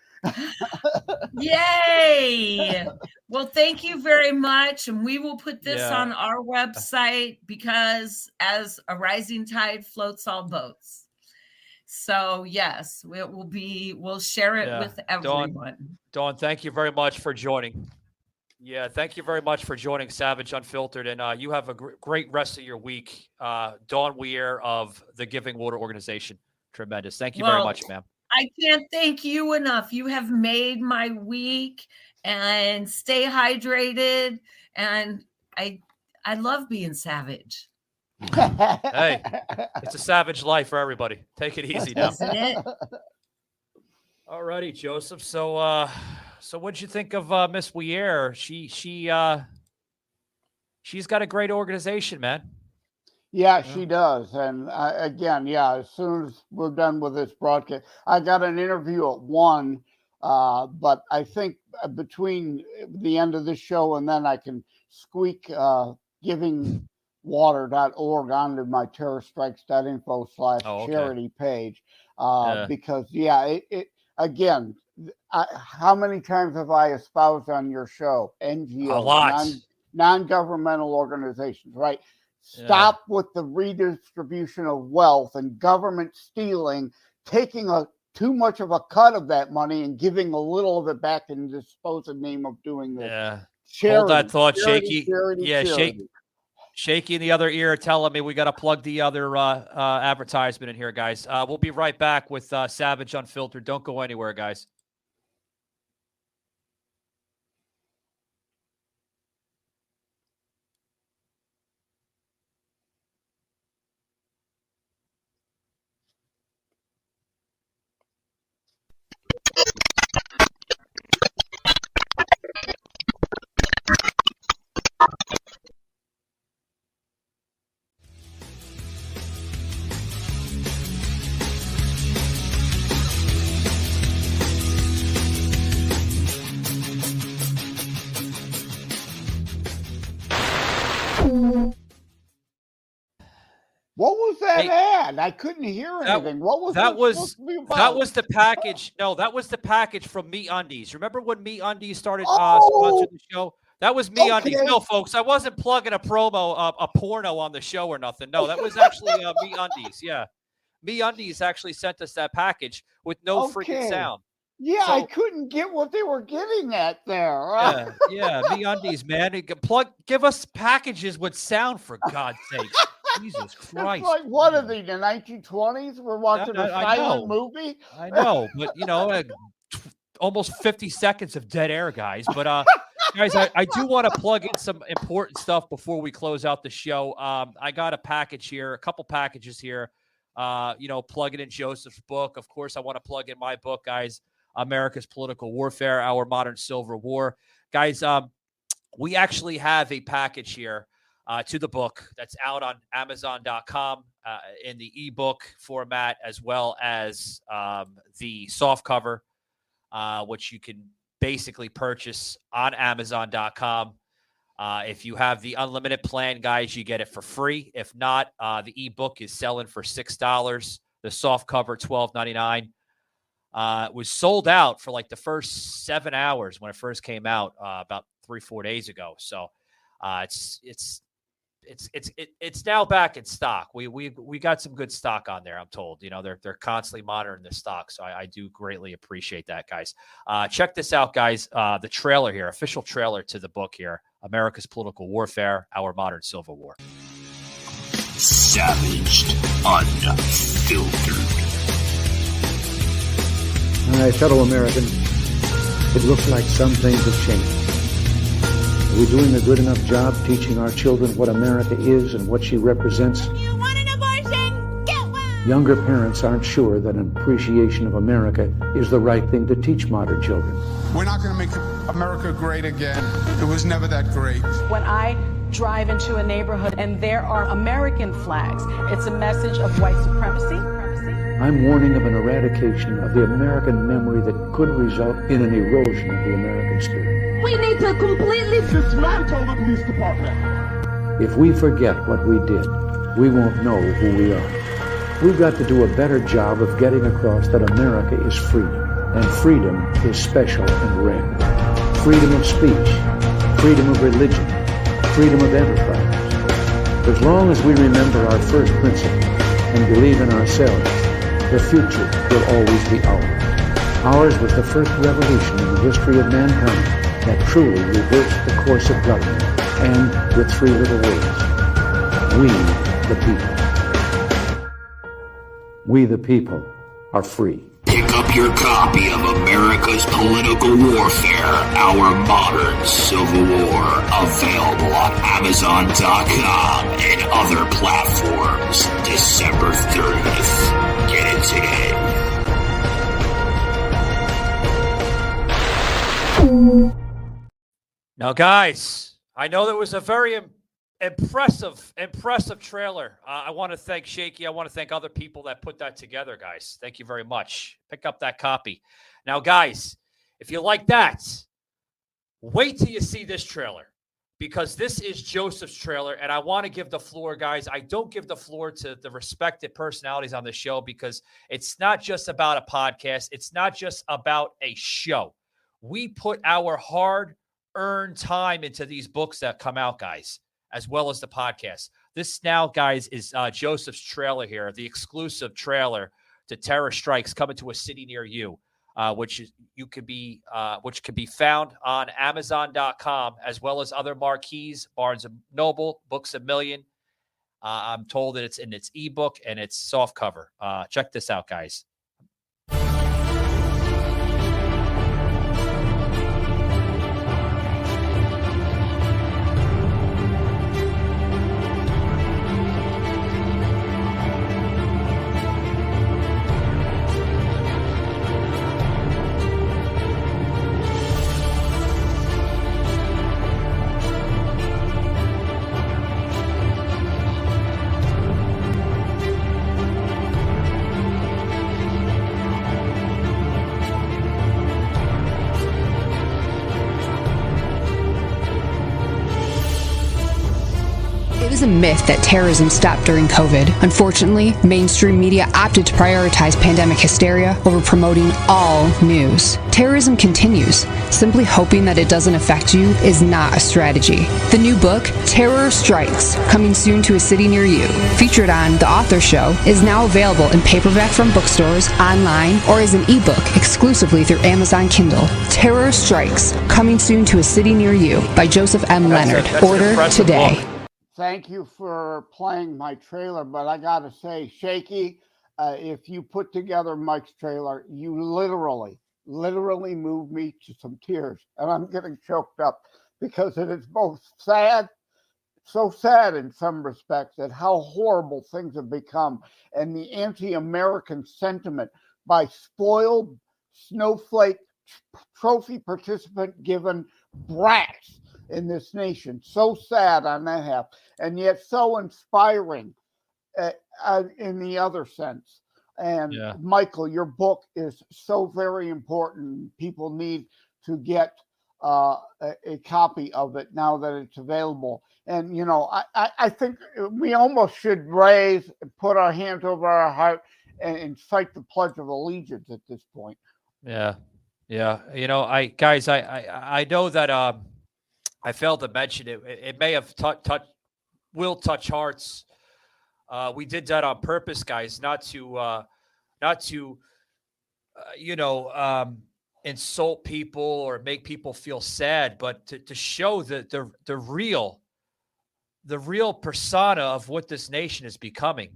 Yay! Well, thank you very much. And we will put this on our website because as a rising tide floats all boats. So yes, we'll share it with everyone. Dawn, thank you very much for joining. Yeah, thank you very much for joining Savage Unfiltered. And you have a great rest of your week. Dawn Weir of the Giving Water organization. Tremendous. Thank you very much, ma'am. I can't thank you enough. You have made my week, and stay hydrated. And I love being savage. Hey, it's a savage life for everybody. Take it easy now. Isn't it? All righty, Joseph. So what'd you think of Miss Weir? She's got a great organization, man. Yeah, she does. And again, as soon as we're done with this broadcast, I got an interview at 1, but I think between the end of this show and then I can squeak givingwater.org onto my terrorstrikes.info/charity page. Because, again, how many times have I espoused on your show? NGOs, a lot. Non-governmental organizations, right? Stop with the redistribution of wealth and government stealing, taking too much of a cut of that money and giving a little of it back in the supposed name of doing this. Yeah. Charity, hold that thought, charity, Shaky. Charity. Shaky in the other ear telling me we got to plug the other advertisement in here, guys. We'll be right back with Savage Unfiltered. Don't go anywhere, guys. I couldn't hear anything. What was that? Supposed to be about? That was the package. No, that was the package from MeUndies. Remember when MeUndies started sponsoring the show? That was MeUndies. No, folks, I wasn't plugging a promo, a porno on the show or nothing. No, that was actually MeUndies. Yeah, MeUndies actually sent us that package with no freaking sound. Yeah, so, I couldn't get what they were getting at there. Yeah, MeUndies, man. Give us packages with sound, for God's sake. Jesus Christ. It's like, what are they, the 1920s? We're watching a silent movie? I know, but, almost 50 seconds of dead air, guys. But, guys, I do want to plug in some important stuff before we close out the show. I got a package here, a couple packages here. Plugging in Joseph's book. Of course, I want to plug in my book, guys. America's Political Warfare, Our Modern Civil War. Guys, we actually have a package here to the book that's out on Amazon.com in the ebook format, as well as the soft cover, which you can basically purchase on Amazon.com. If you have the unlimited plan, guys, you get it for free. If not, the ebook is selling for $6. The soft cover, $12.99. It was sold out for like the first 7 hours when it first came out about 3-4 days ago. So it's now back in stock. We got some good stock on there, I'm told. They're constantly monitoring the stock, so I do greatly appreciate that, guys. Check this out, guys. The trailer here, official trailer to the book here, America's Political Warfare, Our Modern Civil War. Savaged, unfiltered. My fellow Americans, it looks like some things have changed. Are we doing a good enough job teaching our children what America is and what she represents? You want an abortion? Get one! Younger parents aren't sure that an appreciation of America is the right thing to teach modern children. We're not going to make America great again. It was never that great. When I drive into a neighborhood and there are American flags, it's a message of white supremacy. I'm warning of an eradication of the American memory that could result in an erosion of the American spirit. We need to completely dismantle the police department. If we forget what we did, we won't know who we are. We've got to do a better job of getting across that America is free, and freedom is special and rare. Freedom of speech, freedom of religion, freedom of enterprise. As long as we remember our first principle and believe in ourselves, the future will always be ours. Ours was the first revolution in the history of mankind that truly reversed the course of government, and with 3 little words: we, the people. We, the people, are free. Pick up your copy of America's Political Warfare, Our Modern Civil War, available on Amazon.com and other platforms, December 30th. Get it today. Now, guys, I know there was a very impressive trailer. I want to thank Shaky. I want to thank other people that put that together, guys. Thank you very much. Pick up that copy. Now, guys, if you like that, wait till you see this trailer, because this is Joseph's trailer, and I want to give the floor, guys. I don't give the floor to the respected personalities on the show, because it's not just about a podcast. It's not just about a show. We put our hard-earned time into these books that come out, guys, as well as the podcast. This now, guys, is Joseph's trailer here, the exclusive trailer to Terror Strikes Coming to a City Near You, which can be found on Amazon.com, as well as other marquees, Barnes & Noble, Books A Million. I'm told that it's in its ebook and its soft cover. Check this out, guys. is a myth that terrorism stopped during COVID. Unfortunately, mainstream media opted to prioritize pandemic hysteria over promoting all news. Terrorism continues. Simply hoping that it doesn't affect you is not a strategy. The new book, Terror Strikes, coming soon to a city near you, featured on The Author Show, is now available in paperback from bookstores, online, or as an ebook exclusively through Amazon Kindle. Terror Strikes, coming soon to a city near you by Joseph M. Leonard. Order today. Book. Thank you for playing my trailer, but I gotta say, Shaky, if you put together Mike's trailer, you literally moved me to some tears, and I'm getting choked up because it is both sad, so sad in some respects, at how horrible things have become, and the anti-American sentiment by spoiled snowflake trophy participant given brats in this nation. So sad on that half, and yet so inspiring in the other sense. And Michael, your book is so very important. People need to get a copy of it now that it's available. And, you know, I think we almost should put our hands over our heart and cite the Pledge of Allegiance at this point. Yeah. Yeah. You know, I know that I failed to mention it. It may have will touch hearts. We did that on purpose, guys, not to insult people or make people feel sad, but to show the real persona of what this nation is becoming.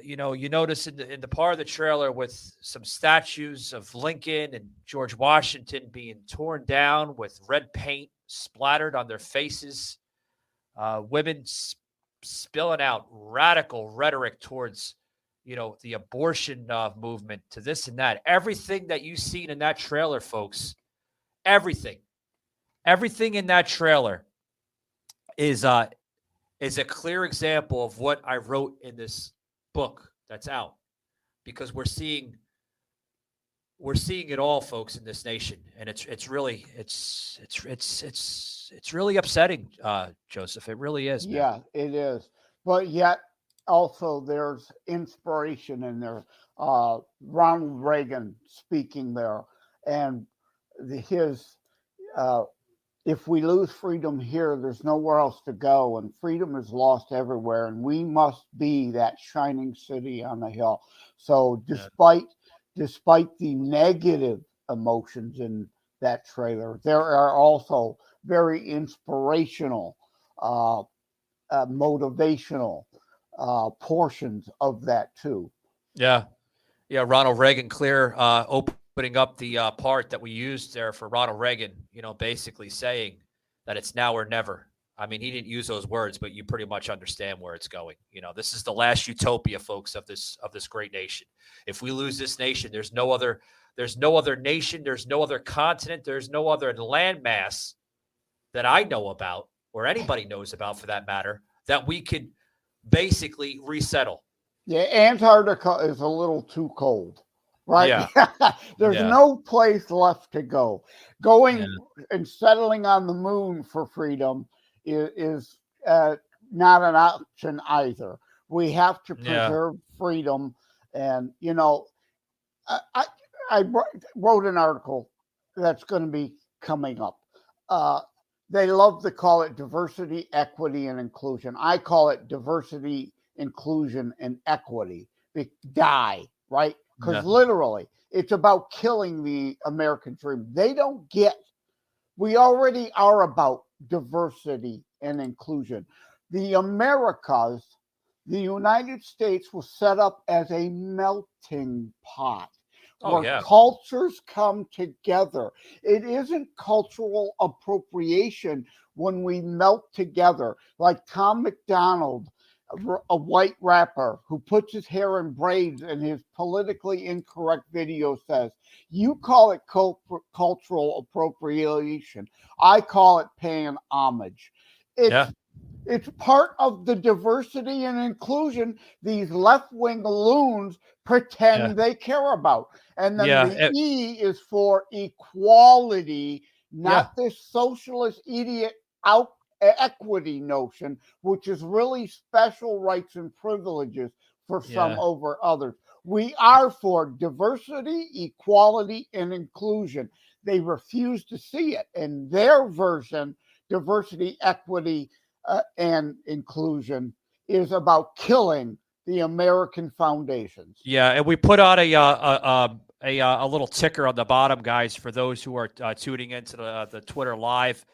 You notice in the part of the trailer with some statues of Lincoln and George Washington being torn down with red paint splattered on their faces, women spilling out radical rhetoric towards, the abortion movement, to this and that. Everything that you've seen in that trailer, folks, everything in that trailer is a clear example of what I wrote in this book that's out, because we're seeing it all, folks, in this nation, and it's really upsetting, Joseph. It really is, man. Yeah, it is. But yet also there's inspiration in there. Ronald Reagan speaking there, and if we lose freedom here, there's nowhere else to go, and freedom is lost everywhere, and we must be that shining city on the hill. So despite the negative emotions in that trailer, there are also very inspirational, motivational portions of that too. Yeah. Ronald Reagan, clear, opening up the part that we used there for Ronald Reagan, basically saying that it's now or never. I mean, he didn't use those words, but you pretty much understand where it's going. This is the last utopia, folks, of this great nation. If we lose this nation, there's no other nation, there's no other continent, there's no other landmass that I know about, or anybody knows about for that matter, that we could basically resettle. Yeah, Antarctica is a little too cold, right? Yeah. There's no place left to go. Going and settling on the moon for freedom is not an option either. We have to preserve freedom. And, I wrote an article that's going to be coming up. They love to call it diversity, equity, and inclusion. I call it diversity, inclusion, and equity. Die, right? Because literally, it's about killing the American dream. They don't get, we already are about diversity and inclusion. The Americas, the United States, was set up as a melting pot. Where cultures come together. It isn't cultural appropriation when we melt together, like Tom McDonald, a white rapper who puts his hair in braids in his politically incorrect video says. You call it cultural appropriation. I call it paying homage. It's part of the diversity and inclusion these left-wing loons pretend they care about. And then the E is for equality, not this socialist idiot equity notion, which is really special rights and privileges for some over others. We are for diversity, equality, and inclusion. They refuse to see it. And their version, diversity, equity, and inclusion, is about killing the American foundations. Yeah, and we put out a little ticker on the bottom, guys, for those who are tuning into the Twitter live.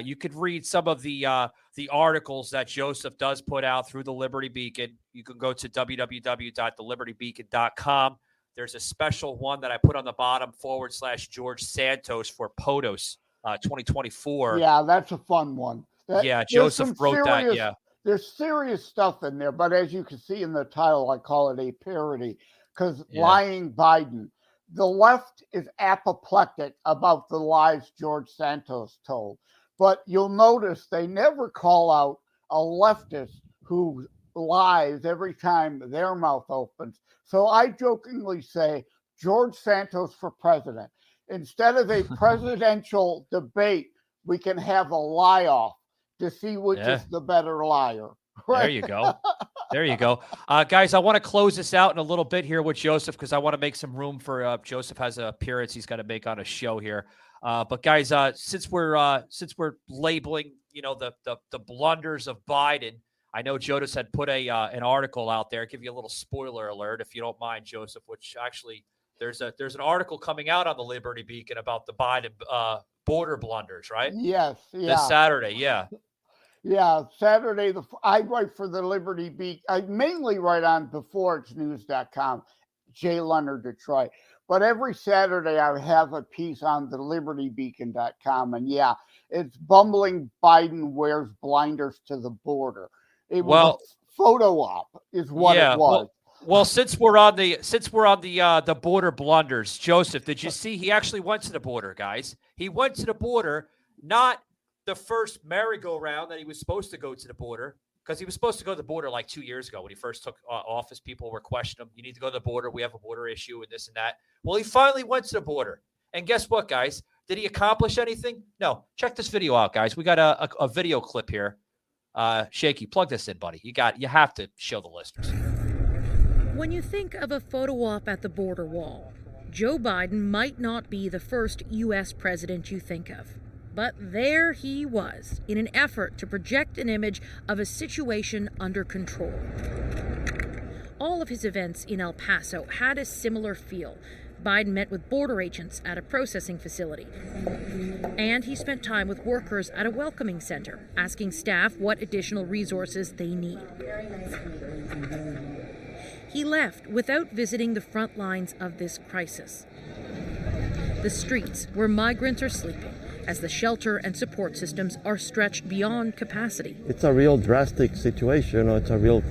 You could read some of the articles that Joseph does put out through the Liberty Beacon. You can go to www.thelibertybeacon.com. There's a special one that I put on the bottom / George Santos for POTUS 2024. Yeah, that's a fun one. Joseph wrote that. Yeah. There's serious stuff in there, but as you can see in the title, I call it a parody because lying Biden. The left is apoplectic about the lies George Santos told, but you'll notice they never call out a leftist who lies every time their mouth opens. So I jokingly say George Santos for president. Instead of a presidential debate, we can have a lie-off to see which is the better liar. Right? There you go. There you go. Guys, I want to close this out in a little bit here with Joseph because I want to make some room for Joseph has an appearance he's got to make on a show here. But guys, since we're labeling, the blunders of Biden, I know Jonas had put an article out there. I'll give you a little spoiler alert if you don't mind, Joseph, which actually there's an article coming out on the Liberty Beacon about the Biden border blunders, right? Yes. Yeah. This Saturday. Yeah. Yeah, Saturday. I write for the Liberty Beacon. I mainly write on beforeitsnews.com, J. Leonard Detroit. But every Saturday I have a piece on the libertybeacon.com. And yeah, it's bumbling Biden wears blinders to the border. It was a photo op is what it was. Well, since we're on the border blunders, Joseph, did you see he actually went to the border, guys? He went to the border, not the first merry-go-round that he was supposed to go to the border, because he was supposed to go to the border like 2 years ago when he first took office. People were questioning him. You need to go to the border. We have a border issue and this and that. Well, he finally went to the border. And guess what, guys? Did he accomplish anything? No. Check this video out, guys. We got a video clip here. Shaky, plug this in, buddy. You have to show the listeners. When you think of a photo op at the border wall, Joe Biden might not be the first U.S. president you think of. But there he was, in an effort to project an image of a situation under control. All of his events in El Paso had a similar feel. Biden met with border agents at a processing facility. And he spent time with workers at a welcoming center, asking staff what additional resources they need. He left without visiting the front lines of this crisis. The streets where migrants are sleeping, as the shelter and support systems are stretched beyond capacity. It's a real drastic situation. It's a real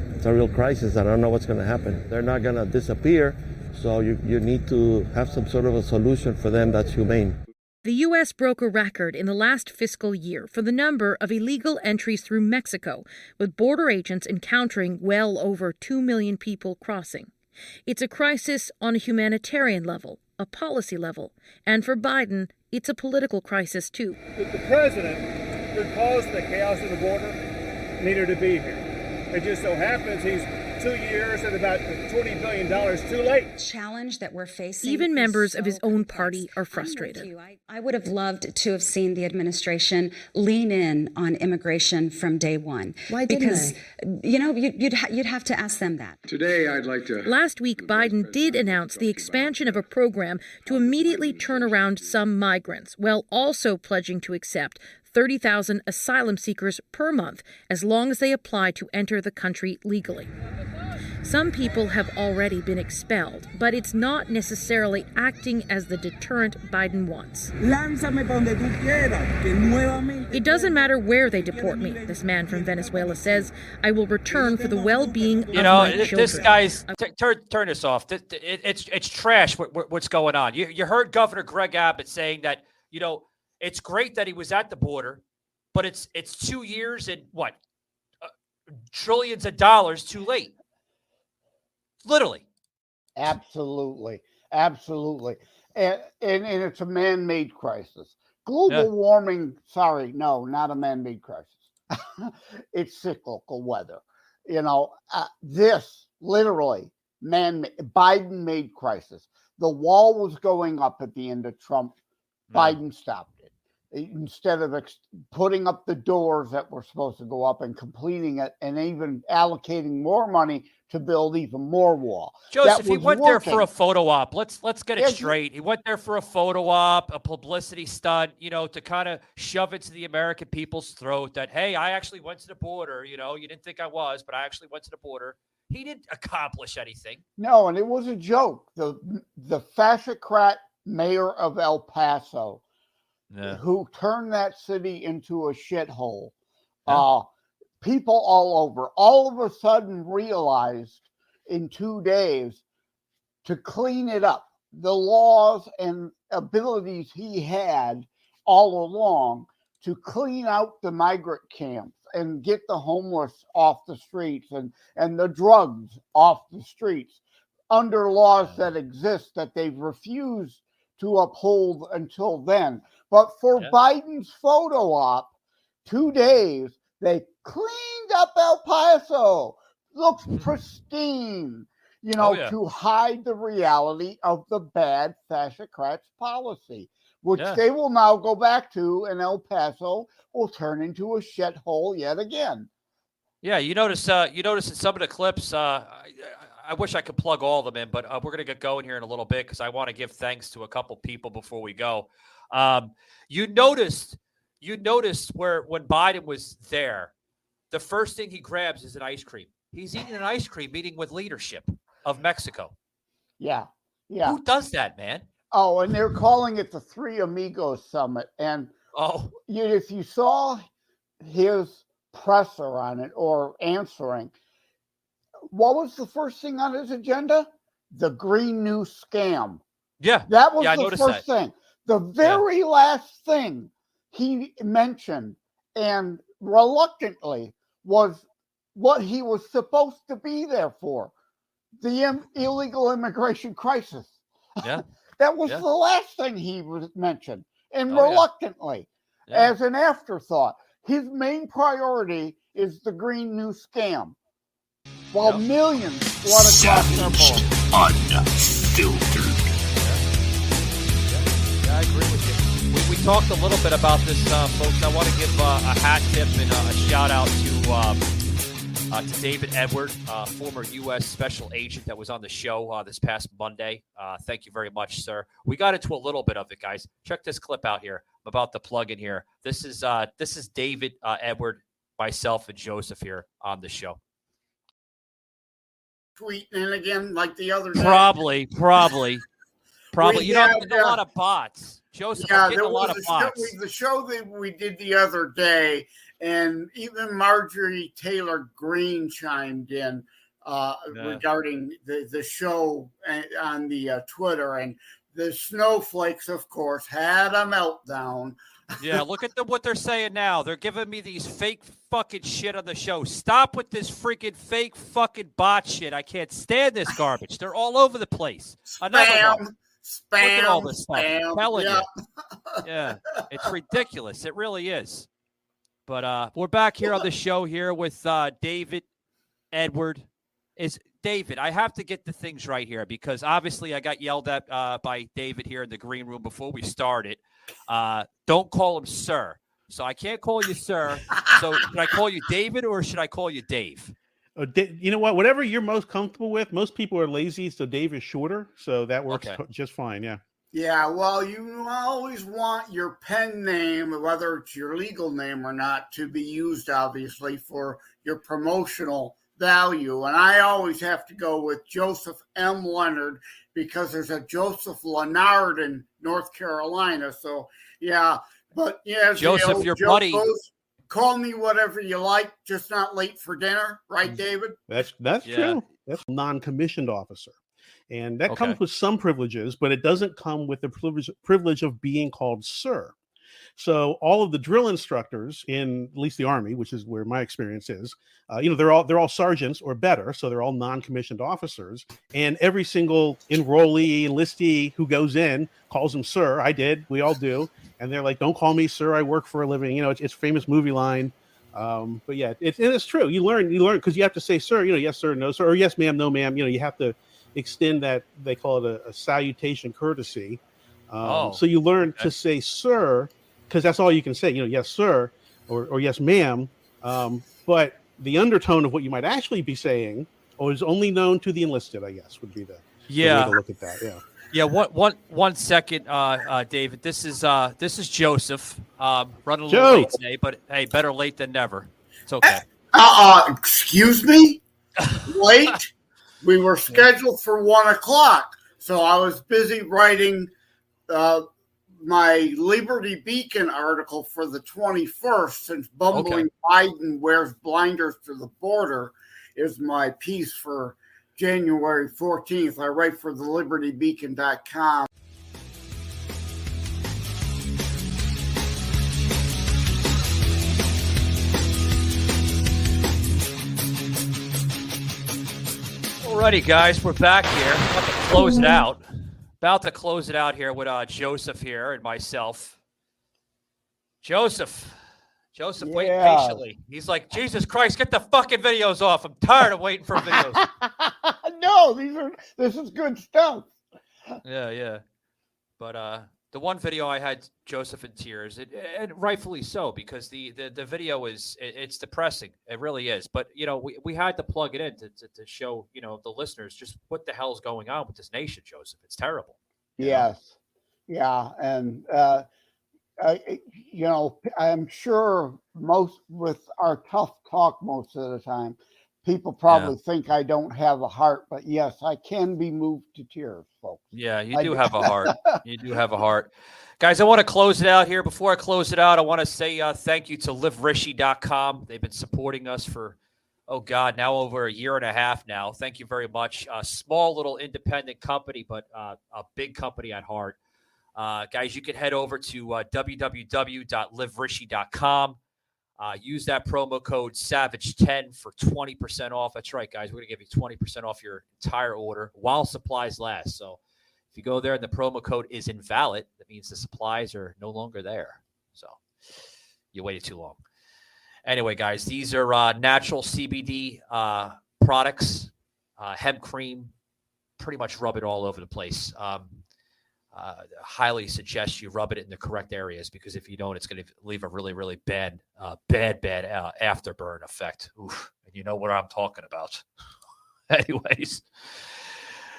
crisis. I don't know what's going to happen. They're not going to disappear, so you need to have some sort of a solution for them that's humane. The U.S. broke a record in the last fiscal year for the number of illegal entries through Mexico, with border agents encountering well over 2 million people crossing. It's a crisis on a humanitarian level, a policy level, and for Biden, it's a political crisis, too. The president, who caused the chaos at the border, needed to be here. It just so happens he's 2 years and about $20 billion too late. Challenge that we're facing. Even members of his own party are frustrated. I would have loved to have seen the administration lean in on immigration from day one. Why didn't because, you'd have to ask them that. Today, I'd like to... Last week, Biden did announce the expansion of a program to immediately turn around some migrants, while also pledging to accept 30,000 asylum seekers per month as long as they apply to enter the country legally. Some people have already been expelled, but it's not necessarily acting as the deterrent Biden wants. It doesn't matter where they deport me, this man from Venezuela says. I will return for the well-being of my children. This guy's... Turn this off. It's trash what's going on. You heard Governor Greg Abbott saying that, it's great that he was at the border, but it's 2 years and trillions of dollars too late. Literally. Absolutely. And it's a man-made crisis. global warming, sorry, no, not a man-made crisis. It's cyclical weather. You know, this literally Biden-made crisis. The wall was going up at the end of Trump. Biden stopped it. Instead of putting up the doors that were supposed to go up and completing it and even allocating more money to build even more wall. Joseph, he went there for a photo op. Let's get it straight. He went there for a photo op, a publicity stunt, you know, to kind of shove it to the American people's throat that, hey, I actually went to the border. You know, you didn't think I was, but I actually went to the border. He didn't accomplish anything. No, and it was a joke. The fascist mayor of El Paso, who turned that city into a shithole. People all of a sudden realized in 2 days to clean it up. The laws and abilities he had all along to clean out the migrant camps and get the homeless off the streets and the drugs off the streets under laws that exist that they've refused to uphold until then. But for Biden's photo op, 2 days, they cleaned up El Paso. Looks pristine, you know, to hide the reality of the bad fascist policy, which they will now go back to, and El Paso will turn into a shithole yet again. Yeah, you notice in some of the clips, I wish I could plug all of them in, but we're going to get going here in a little bit because I want to give thanks to a couple people before we go. You noticed where when Biden was there, the first thing he grabs is an ice cream. He's eating an ice cream meeting with leadership of Mexico. Yeah. Who does that, man? Oh, and they're calling it the Three Amigos Summit. And if you saw his presser on it or answering, what was the first thing on his agenda? The Green New Scam. Yeah. That was the first thing. The very last thing he mentioned, and reluctantly, was what he was supposed to be there for, the illegal immigration crisis. Yeah. That was the last thing he mentioned. And reluctantly, as an afterthought, his main priority is the Green New Scam. While millions flood across our border. Unfiltered. Yeah, I agree with you. We talked a little bit about this, folks. I want to give a hat tip and a shout out to David Edward, former U.S. Special Agent that was on the show this past Monday. Thank you very much, sir. We got into a little bit of it, guys. Check this clip out here. I'm about to plug in here. This is David Edward, myself, and Joseph here on the show. Tweeting again like the other day. Probably. You know, I'm getting a lot of bots. Joseph, I'm getting a lot of bots. The show that we did the other day, and even Marjorie Taylor Greene chimed in regarding the show on the Twitter, and the snowflakes, of course, had a meltdown. Yeah, look at what they're saying now. They're giving me these fake fucking shit on the show. Stop with this freaking fake fucking bot shit. I can't stand this garbage. They're all over the place. Spam. Look at all this stuff. I'm telling you. Yeah, it's ridiculous. It really is. But we're back here on the show here with David Edward. David, I have to get the things right here because obviously I got yelled at by David here in the green room before we started. Don't call him sir. So I can't call you sir. So should I call you David or should I call you Dave? You know what? Whatever you're most comfortable with. Most people are lazy, so Dave is shorter. So that works just fine. Yeah. Yeah, well, you always want your pen name, whether it's your legal name or not, to be used, obviously, for your promotional value. And I always have to go with Joseph M. Leonard because there's a Joseph Leonard in North Carolina. So, yeah. But, yeah, Joseph, your buddy. Call me whatever you like, just not late for dinner. Right, David? That's true. That's a non-commissioned officer. And that comes with some privileges, but it doesn't come with the privilege of being called sir. So all of the drill instructors in at least the Army, which is where my experience is, they're all sergeants or better, so they're all non-commissioned officers. And every single enrollee, enlistee who goes in calls them sir. I did. We all do. And they're like, "Don't call me sir. I work for a living." It's a famous movie line. But yeah, it's true. You learn because you have to say sir. Yes sir, no sir, or yes ma'am, no ma'am. You have to extend that. They call it a salutation courtesy. So you learn to say sir because that's all you can say. Yes sir, or yes ma'am. But the undertone of what you might actually be saying is only known to the enlisted, I guess, would be the way to look at that. Yeah. Yeah. One second, David. This is Joseph. Running a little late today, but hey, better late than never. It's okay. Excuse me? Late? We were scheduled for 1:00, so I was busy writing my Liberty Beacon article for the 21st, since bumbling Biden wears blinders to the border is my piece for January 14th. I write for the libertybeacon.com. Alrighty, guys, we're back here. About to close it out here with Joseph here and myself. Joseph, waiting patiently. He's like, Jesus Christ, get the fucking videos off. I'm tired of waiting for videos. No, this is good stuff. Yeah. But the one video I had Joseph in tears, and rightfully so, because the video it's depressing. It really is. But we had to plug it in to show the listeners just what the hell's going on with this nation, Joseph. It's terrible. Yes. Yeah, and I'm sure most with our tough talk most of the time, people probably think I don't have a heart, but yes, I can be moved to tears, folks. Yeah, you do have a heart. You do have a heart. Guys, I want to close it out here. Before I close it out, I want to say thank you to liverishi.com. They've been supporting us for, now over a year and a half now. Thank you very much. A small little independent company, but a big company at heart. Guys, you can head over to www.liverishi.com. Use that promo code SAVAGE10 for 20% off. That's right, guys. We're going to give you 20% off your entire order while supplies last. So if you go there and the promo code is invalid, that means the supplies are no longer there. So you waited too long. Anyway, guys, these are natural CBD products, hemp cream. Pretty much rub it all over the place. Highly suggest you rub it in the correct areas, because if you don't, it's going to leave a really, really bad afterburn effect. Oof. And you know what I'm talking about. Anyways,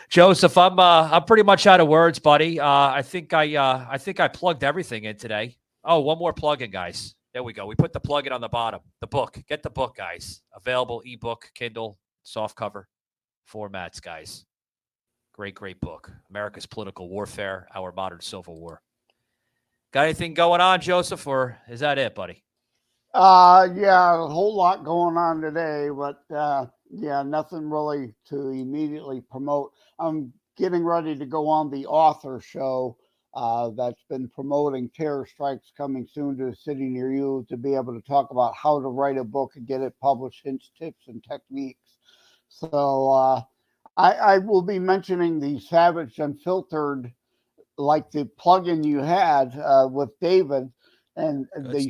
Joseph, I'm pretty much out of words, buddy. I think I plugged everything in today. Oh, one more plug-in, guys. There we go. We put the plug-in on the bottom. The book. Get the book, guys. Available ebook, Kindle, softcover formats, guys. Great book. America's Political Warfare, Our Modern Civil War. Got anything going on, Joseph, or is that it, buddy? Yeah, a whole lot going on today, but nothing really to immediately promote. I'm getting ready to go on the author show that's been promoting terror strikes coming soon to a city near you, to be able to talk about how to write a book and get it published, hints, tips, and techniques. So I will be mentioning the Savage Unfiltered, like the plugin you had with David, and the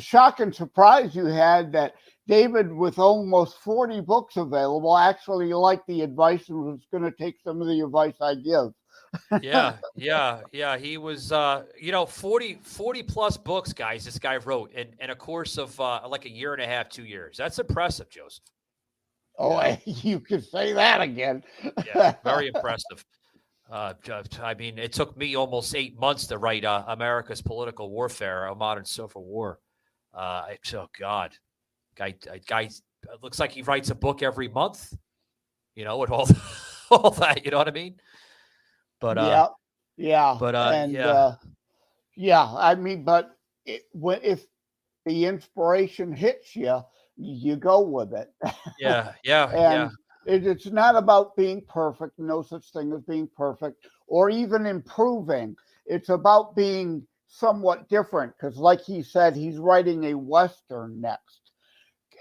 shock and surprise you had that David, with almost 40 books available, actually liked the advice and was going to take some of the advice I give. Yeah. He was, 40 plus books, guys, this guy wrote in a course of like a year and a half, 2 years. That's impressive, Joseph. Oh, you could say that again. Yeah, very impressive. I mean, it took me almost 8 months to write America's Political Warfare, A Modern Civil War. Oh, God. Guy, it looks like he writes a book every month, with all that, you know what I mean? But if the inspiration hits you, you go with it. Yeah. It's not about being perfect. No such thing as being perfect or even improving. It's about being somewhat different because, like he said, he's writing a Western next,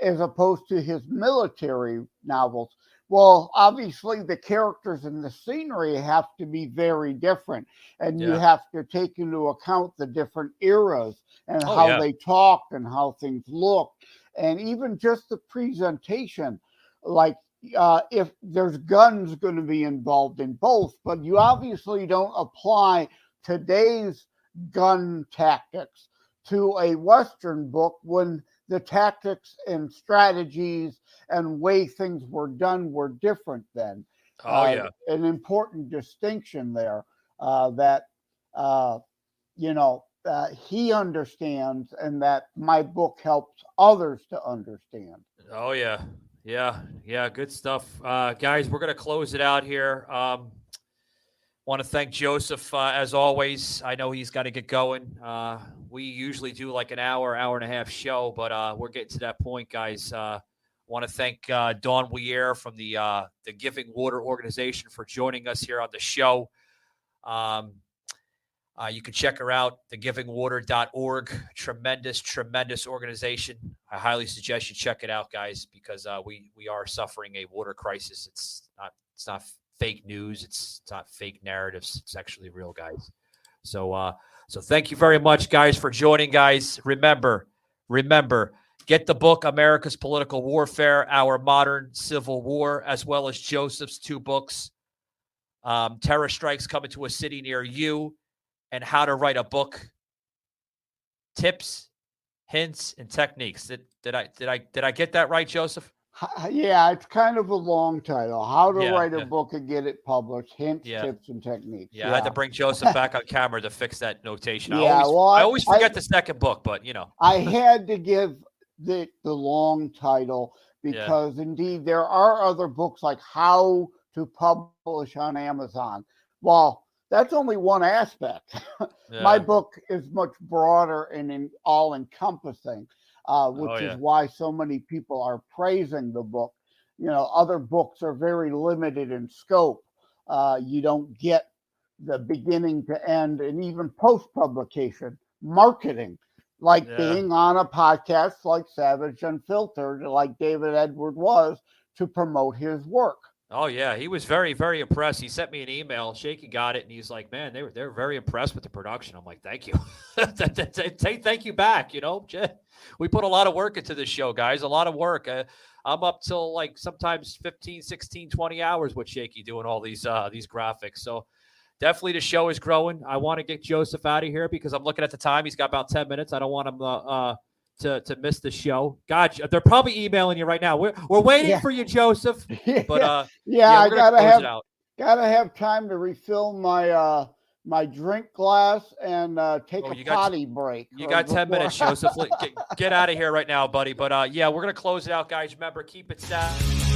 as opposed to his military novels. Well, obviously, the characters and the scenery have to be very different, and you have to take into account the different eras and how they talked and how things looked, and even just the presentation. Like, if there's guns going to be involved in both, but you obviously don't apply today's gun tactics to a Western book when the tactics and strategies and way things were done were different then. An important distinction there that he understands, and that my book helps others to understand. Oh yeah. Good stuff, guys. We're gonna close it out here. Want to thank Joseph as always. I know he's got to get going. We usually do like an hour and a half show, but we're getting to that point, guys. Want to thank Dawn Weir from the Giving Water organization for joining us here on the show. You can check her out, thegivingwater.org. Tremendous organization. I highly suggest you check it out, guys, because we are suffering a water crisis. It's not fake news. It's not fake narratives. It's actually real, guys. So thank you very much, guys, for joining, guys. Remember, get the book, America's Political Warfare, Our Modern Civil War, as well as Joseph's 2 books, Terror Strikes Coming to a City Near You, and How to Write a Book. Tips, hints, and techniques. Did I get that right, Joseph? Yeah, it's kind of a long title. How to write a book and get it published. Hints, tips, and techniques. Yeah, I had to bring Joseph back on camera to fix that notation. I always forget the second book, but I had to give the long title because indeed there are other books like How to Publish on Amazon. Well, that's only one aspect. My book is much broader and all-encompassing. Which is why so many people are praising the book. Other books are very limited in scope. You don't get the beginning to end and even post-publication marketing, like being on a podcast like Savage Unfiltered, like David Edward was, to promote his work. Oh yeah, he was very, very impressed. He sent me an email. Shaky got it, and he's like, "Man, they were very impressed with the production." I'm like, "Thank you, thank you back." We put a lot of work into this show, guys. A lot of work. I'm up till like sometimes 15, 16, 20 hours with Shaky doing all these graphics. So definitely the show is growing. I want to get Joseph out of here because I'm looking at the time. He's got about 10 minutes. I don't want him to miss the show. Gotcha. They're probably emailing you right now. We're waiting for you, Joseph. But I gotta have time to refill my drink glass and take a potty break. You got 10 minutes, Joseph. Get out of here right now, buddy. But we're gonna close it out, guys. Remember, keep it sad.